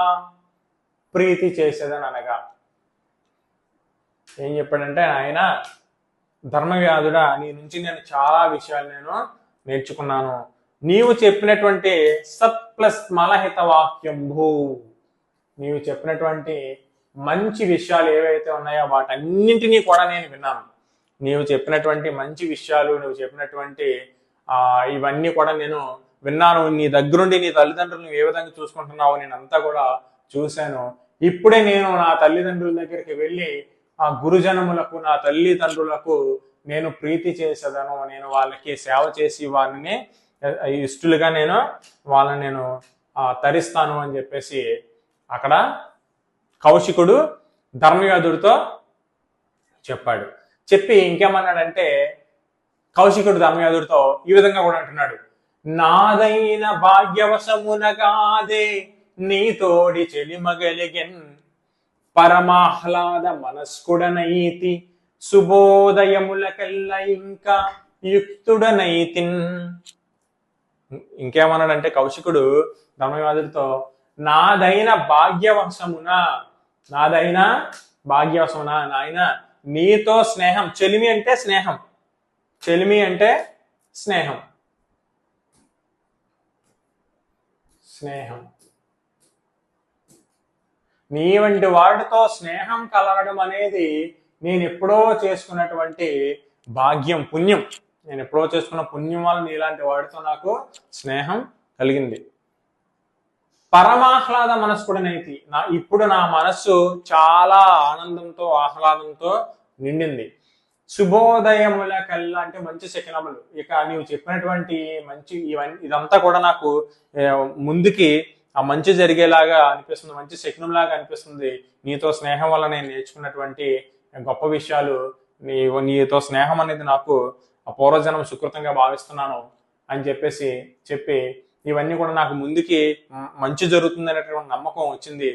ఏం చెప్పాడంటే, ఆయన ధర్మవ్యాధుడా, నీ నుంచి నేను చాలా విషయాలు నేర్చుకున్నాను. నీవు చెప్పినటువంటి సత్ ప్లస్ మలహిత వాక్యంభూ, నీవు చెప్పినటువంటి మంచి విషయాలు ఏవైతే ఉన్నాయో వాటన్నింటినీ కూడా నేను విన్నాను. నీవు చెప్పినటువంటి మంచి విషయాలు, నువ్వు చెప్పినటువంటి ఇవన్నీ కూడా నేను విన్నాను. నీ దగ్గరుండి నీ తల్లిదండ్రులను ఏ విధంగా చూసుకుంటున్నావో నేను అంతా కూడా చూశాను. ఇప్పుడే నేను నా తల్లిదండ్రుల దగ్గరికి వెళ్ళి ఆ గురుజనములకు, నా తల్లిదండ్రులకు నేను ప్రీతి చేసేదను, నేను వాళ్ళకి సేవ చేసి వారిని ఇష్టలుగా నేను వాళ్ళని నేను తరిస్తాను అని చెప్పేసి అక్కడ కౌశికుడు ధర్మవ్యాధుడితో చెప్పాడు. చెప్పి ఇంకేమన్నాడంటే, కౌశికుడు ధర్మవ్యాధుడితో ఈ విధంగా కూడా అంటున్నాడు, నాదైన భాగ్యవశమునగాదే నీతోడి చెలిమగలిగెన్ పరమాహ్లాద మనస్కుడనైతి శుభోదయములకెల్ల ఇంకా యుక్తుడనైతిన్. ఇంకేమన్నాడంటే కౌశికుడు ధర్మవ్యాధుడితో, నాదైన భాగ్యవశమున, నాదైన భాగ్యవశమున, నాయన నీతో స్నేహం. చెలిమి అంటే స్నేహం, చెలిమి అంటే స్నేహం, స్నేహం. నీ వంటి వాడితో స్నేహం కలగడం అనేది నేను ఎప్పుడో చేసుకున్నటువంటి భాగ్యం, పుణ్యం. నేను ఎప్పుడో చేసుకున్న పుణ్యం వల్ల నీలాంటి వాడితో నాకు స్నేహం కలిగింది. పరమాహ్లాద మనస్కుడనైతి, ఇప్పుడు నా మనస్సు చాలా ఆనందంతో ఆహ్లాదంతో నిండింది. శుభోదయముల కల్లా అంటే మంచి శకనములు. ఇక నీవు చెప్పినటువంటి మంచి ఇదంతా కూడా నాకు ముందుకి ఆ మంచి జరిగేలాగా అనిపిస్తుంది, మంచి శకునంలాగా అనిపిస్తుంది. నీతో స్నేహం వల్ల నేను నేర్చుకున్నటువంటి గొప్ప విషయాలు, నీతో స్నేహం అనేది నాకు పూర్వజన్మ సుకృతంగా భావిస్తున్నాను అని చెప్పి ఇవన్నీ కూడా నాకు ముందుకి మంచి జరుగుతుంది అనేటువంటి నమ్మకం వచ్చింది.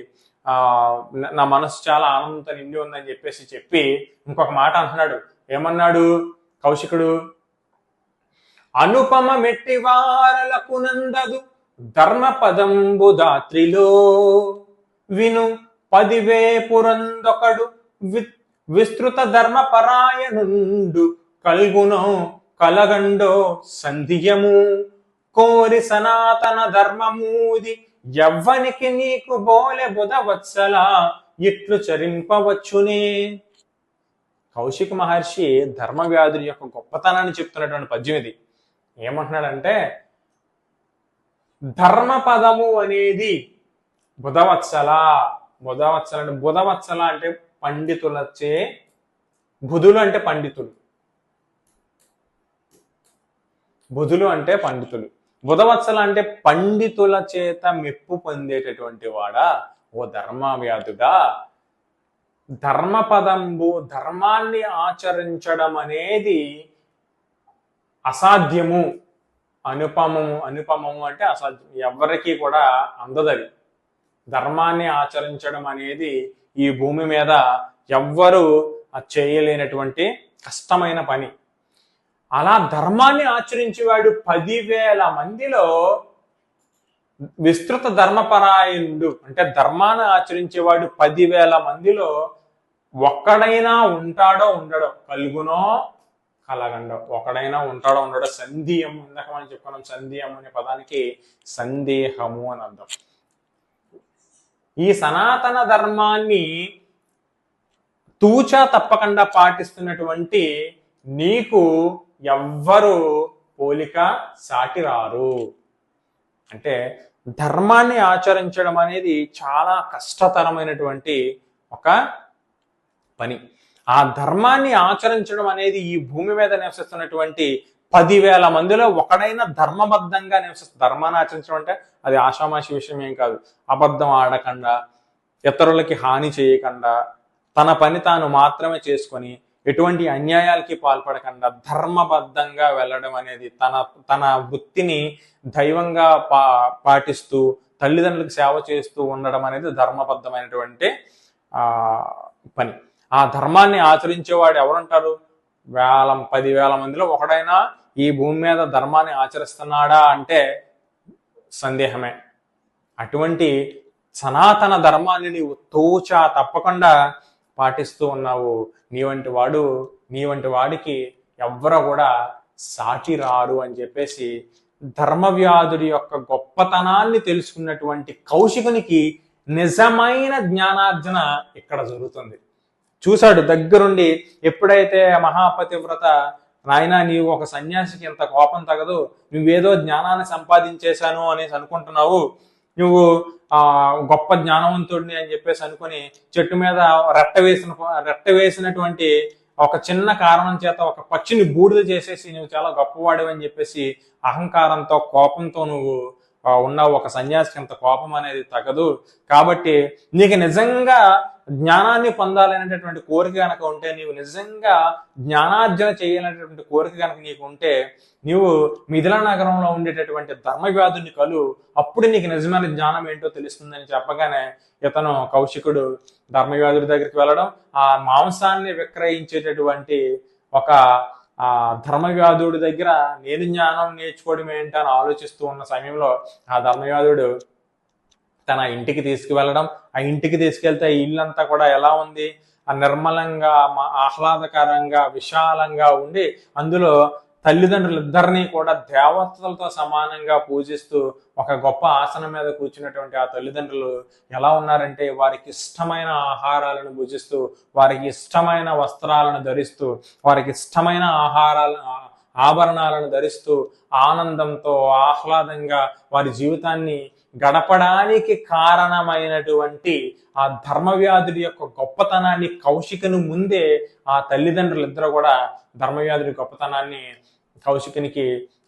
నా మనసు చాలా ఆనందంతో నిండి ఉందని చెప్పి ఇంకొక మాట అంటున్నాడు. ఏమన్నాడు కౌశికుడు? అనుపమ మెట్టి వారలకు నందదు ధర్మ పదంబు దాత్రిలో విను 10,000 పురందొకడు విస్తృత ధర్మ పరాయణుండు కల్గునో కలగండో సంధియము కోరి సనాతన ధర్మమూది ఎవ్వనికి నీకు బోలె బుధవత్సల ఇట్లు చరింపవచ్చునే. కౌశిక మహర్షి ధర్మవ్యాధుడి యొక్క గొప్పతనాన్ని చెప్తున్నటువంటి పద్యం ఇది. ఏమంటున్నాడంటే, ధర్మపదము అనేది బుధవత్సల అంటే బుధవత్సల అంటే పండితులచే, బుధులు అంటే పండితులు, బుధులు అంటే పండితులు, బుధవత్సల అంటే పండితుల చేత మెప్పు పొందేటటువంటి వాడా ఓ ధర్మవ్యాధుడా. ధర్మపదంబు, ధర్మాన్ని ఆచరించడం అనేది అసాధ్యము, అనుపమము అంటే అసాధ్యం, ఎవరికి కూడా అందదది. ధర్మాన్ని ఆచరించడం అనేది ఈ భూమి మీద ఎవ్వరూ చేయలేనటువంటి కష్టమైన పని. అలా ధర్మాన్ని ఆచరించేవాడు 10,000 మందిలో విస్తృత ధర్మపరాయణుడు అంటే ధర్మాన్ని ఆచరించేవాడు 10,000 మందిలో ఒక్కడైనా ఉంటాడో ఉండడో, కలుగునో కలగండో, ఒకడైనా ఉంటాడో ఉండడో. సందేహం, ఇందాక మనం చెప్పుకున్నాం, సందేహం అనే పదానికి సందేహము అని అర్థం. ఈ సనాతన ధర్మాన్ని తూచా తప్పకుండా పాటిస్తున్నటువంటి నీకు ఎవ్వరు పోలిక సాటి రారు. అంటే ధర్మాన్ని ఆచరించడం అనేది చాలా కష్టతరమైనటువంటి ఒక పని. ఆ ధర్మాన్ని ఆచరించడం అనేది ఈ భూమి మీద నివసిస్తున్నటువంటి 10,000 మందిలో ఒకడైనా ధర్మబద్ధంగా నివసిస్తుంది. ధర్మాన్ని ఆచరించడం అంటే అది ఆషామాషి విషయం ఏం కాదు. అబద్ధం ఆడకుండా, ఇతరులకి హాని చేయకుండా, తన పని తాను మాత్రమే చేసుకొని, ఎటువంటి అన్యాయాలకి పాల్పడకుండా ధర్మబద్ధంగా వెళ్ళడం అనేది, తన వృత్తిని దైవంగా పాటిస్తూ తల్లిదండ్రులకు సేవ చేస్తూ ఉండడం అనేది ధర్మబద్ధమైనటువంటి పని. ఆ ధర్మాన్ని ఆచరించేవాడు ఎవరుంటారు? 10,000 మందిలో ఒకడైనా ఈ భూమి మీద ధర్మాన్ని ఆచరిస్తున్నాడా అంటే సందేహమే. అటువంటి సనాతన ధర్మాన్ని నీవు తూచా తప్పకుండా పాటిస్తూ ఉన్నావు. నీ వంటి వాడికి ఎవ్వరు కూడా సాటి రారు అని చెప్పేసి ధర్మవ్యాధుడి యొక్క గొప్పతనాన్ని తెలుసుకున్నటువంటి కౌశికునికి నిజమైన జ్ఞానార్జన ఇక్కడ జరుగుతుంది. చూశాడు దగ్గరుండి. ఎప్పుడైతే మహాపతివ్రత, నాయన నీవు ఒక సన్యాసికి ఇంత కోపం తగదు, నువ్వేదో జ్ఞానాన్ని సంపాదించేశాను అనేసి అనుకుంటున్నావు, నువ్వు గొప్ప జ్ఞానవంతుడిని అని చెప్పేసి అనుకుని చెట్టు మీద రెట్ట వేసినటువంటి ఒక చిన్న కారణం చేత ఒక పక్షిని బూడిద చేసేసి నువ్వు చాలా గొప్పవాడు అని చెప్పేసి అహంకారంతో కోపంతో నువ్వు ఉన్నావు. ఒక సన్యాసికి అంత కోపం అనేది తగదు. కాబట్టి నీకు నిజంగా జ్ఞానాన్ని పొందాలనేటటువంటి కోరిక కనుక ఉంటే, నీవు నిజంగా జ్ఞానార్జన చేయాలనేటువంటి కోరిక కనుక నీకు ఉంటే, నీవు మిథిలా నగరంలో ఉండేటటువంటి ధర్మవ్యాధుని కలు, అప్పుడు నీకు నిజమైన జ్ఞానం ఏంటో తెలుస్తుందని చెప్పగానే ఇతను కౌశికుడు ధర్మవ్యాధుడి దగ్గరికి వెళ్ళడం, ఆ మాంసాన్ని విక్రయించేటటువంటి ఒక ధర్మవ్యాధుడి దగ్గర నేను జ్ఞానం నేర్చుకోవడం ఏంటని ఆలోచిస్తూ ఉన్న సమయంలో ఆ ధర్మవ్యాధుడు తన ఇంటికి తీసుకువెళ్ళడం, ఆ ఇంటికి తీసుకెళ్తే ఇల్లంతా కూడా ఎలా ఉంది, ఆ నిర్మలంగా ఆహ్లాదకరంగా విశాలంగా ఉండి అందులో తల్లిదండ్రులిద్దరినీ కూడా దేవతలతో సమానంగా పూజిస్తూ ఒక గొప్ప ఆసనం మీద కూర్చున్నటువంటి ఆ తల్లిదండ్రులు ఎలా ఉన్నారంటే, వారికి ఇష్టమైన ఆహారాలను భుజిస్తూ, వారికి ఇష్టమైన వస్త్రాలను ధరిస్తూ, వారికి ఇష్టమైన ఆభరణాలను ధరిస్తూ ఆనందంతో ఆహ్లాదంగా వారి జీవితాన్ని గడపడానికి కారణమైనటువంటి ఆ ధర్మవ్యాధుడి యొక్క గొప్పతనాన్ని కౌశికుని ముందే ఆ తల్లిదండ్రులిద్దరూ కూడా ధర్మవ్యాధుడి గొప్పతనాన్ని కౌశికునికి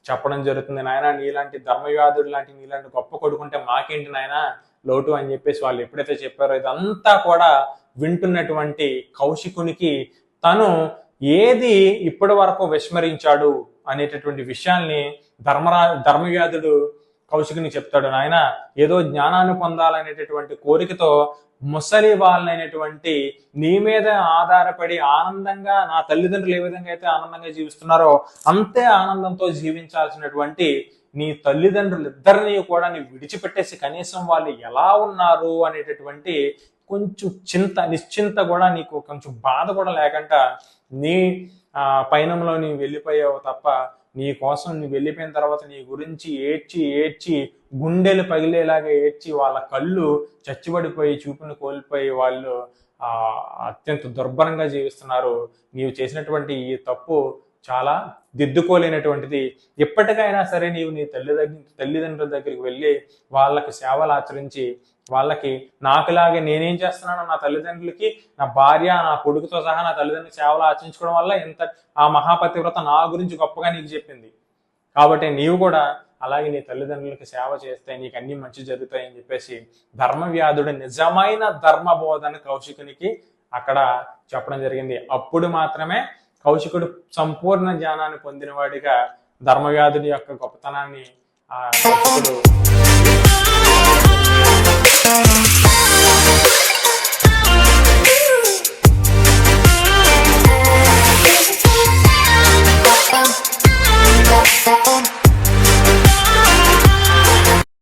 చెప్పడం జరుగుతుంది. నాయన నీలాంటి ధర్మవ్యాధుడు లాంటి నీలాంటి గొప్ప కొడుకుంటే మాకేంటి నాయన లోటు అని చెప్పేసి వాళ్ళు ఎప్పుడైతే చెప్పారో, ఇదంతా కూడా వింటున్నటువంటి కౌశికునికి తను ఏది ఇప్పటి వరకు విస్మరించాడు అనేటటువంటి విషయాల్ని ధర్మవ్యాధుడు కౌశికుని చెప్తాడు. నాయన ఏదో జ్ఞానాన్ని పొందాలనేటటువంటి కోరికతో ముసలి వాళ్ళైనటువంటి నీ మీద ఆధారపడి ఆనందంగా, నా తల్లిదండ్రులు ఏ విధంగా అయితే ఆనందంగా జీవిస్తున్నారో అంతే ఆనందంతో జీవించాల్సినటువంటి నీ తల్లిదండ్రులిద్దరినీ కూడా నీ విడిచిపెట్టేసి కనీసం వాళ్ళు ఎలా ఉన్నారు అనేటటువంటి కొంచెం నిశ్చింత కూడా నీకు కొంచెం బాధ కూడా లేకుండా నీ పయనంలో నీవు వెళ్ళిపోయావు తప్ప, నీ కోసం నువ్వు వెళ్ళిపోయిన తర్వాత నీ గురించి ఏడ్చి గుండెలు పగిలేలాగా ఏడ్చి వాళ్ళ కళ్ళు చచ్చిపడిపోయి చూపును కోల్పోయి వాళ్ళు అత్యంత దుర్భరంగా జీవిస్తున్నారు. నీవు చేసినటువంటి ఈ తప్పు చాలా దిద్దుకోలేనటువంటిది. ఎప్పటికైనా సరే నీవు నీ తల్లిదండ్రుల దగ్గరికి వెళ్ళి వాళ్ళకి సేవలు ఆచరించి, వాళ్ళకి నాకులాగే నేనేం చేస్తున్నానో నా తల్లిదండ్రులకి, నా భార్య నా కొడుకుతో సహా నా తల్లిదండ్రులకి సేవలు ఆచరించుకోవడం వల్ల ఎంత ఆ మహాపతివ్రత నా గురించి గొప్పగా నీకు చెప్పింది. కాబట్టి నీవు కూడా అలాగే నీ తల్లిదండ్రులకి సేవ చేస్తే నీకు అన్ని మంచి జరుగుతాయని చెప్పేసి ధర్మవ్యాధుడు నిజమైన ధర్మబోధన కౌశికునికి అక్కడ చెప్పడం జరిగింది. అప్పుడు మాత్రమే కౌశికుడు సంపూర్ణ జ్ఞానాన్ని పొందినవాడిగా ధర్మవ్యాధుడి యొక్క గొప్పతనాన్ని కౌశికుడు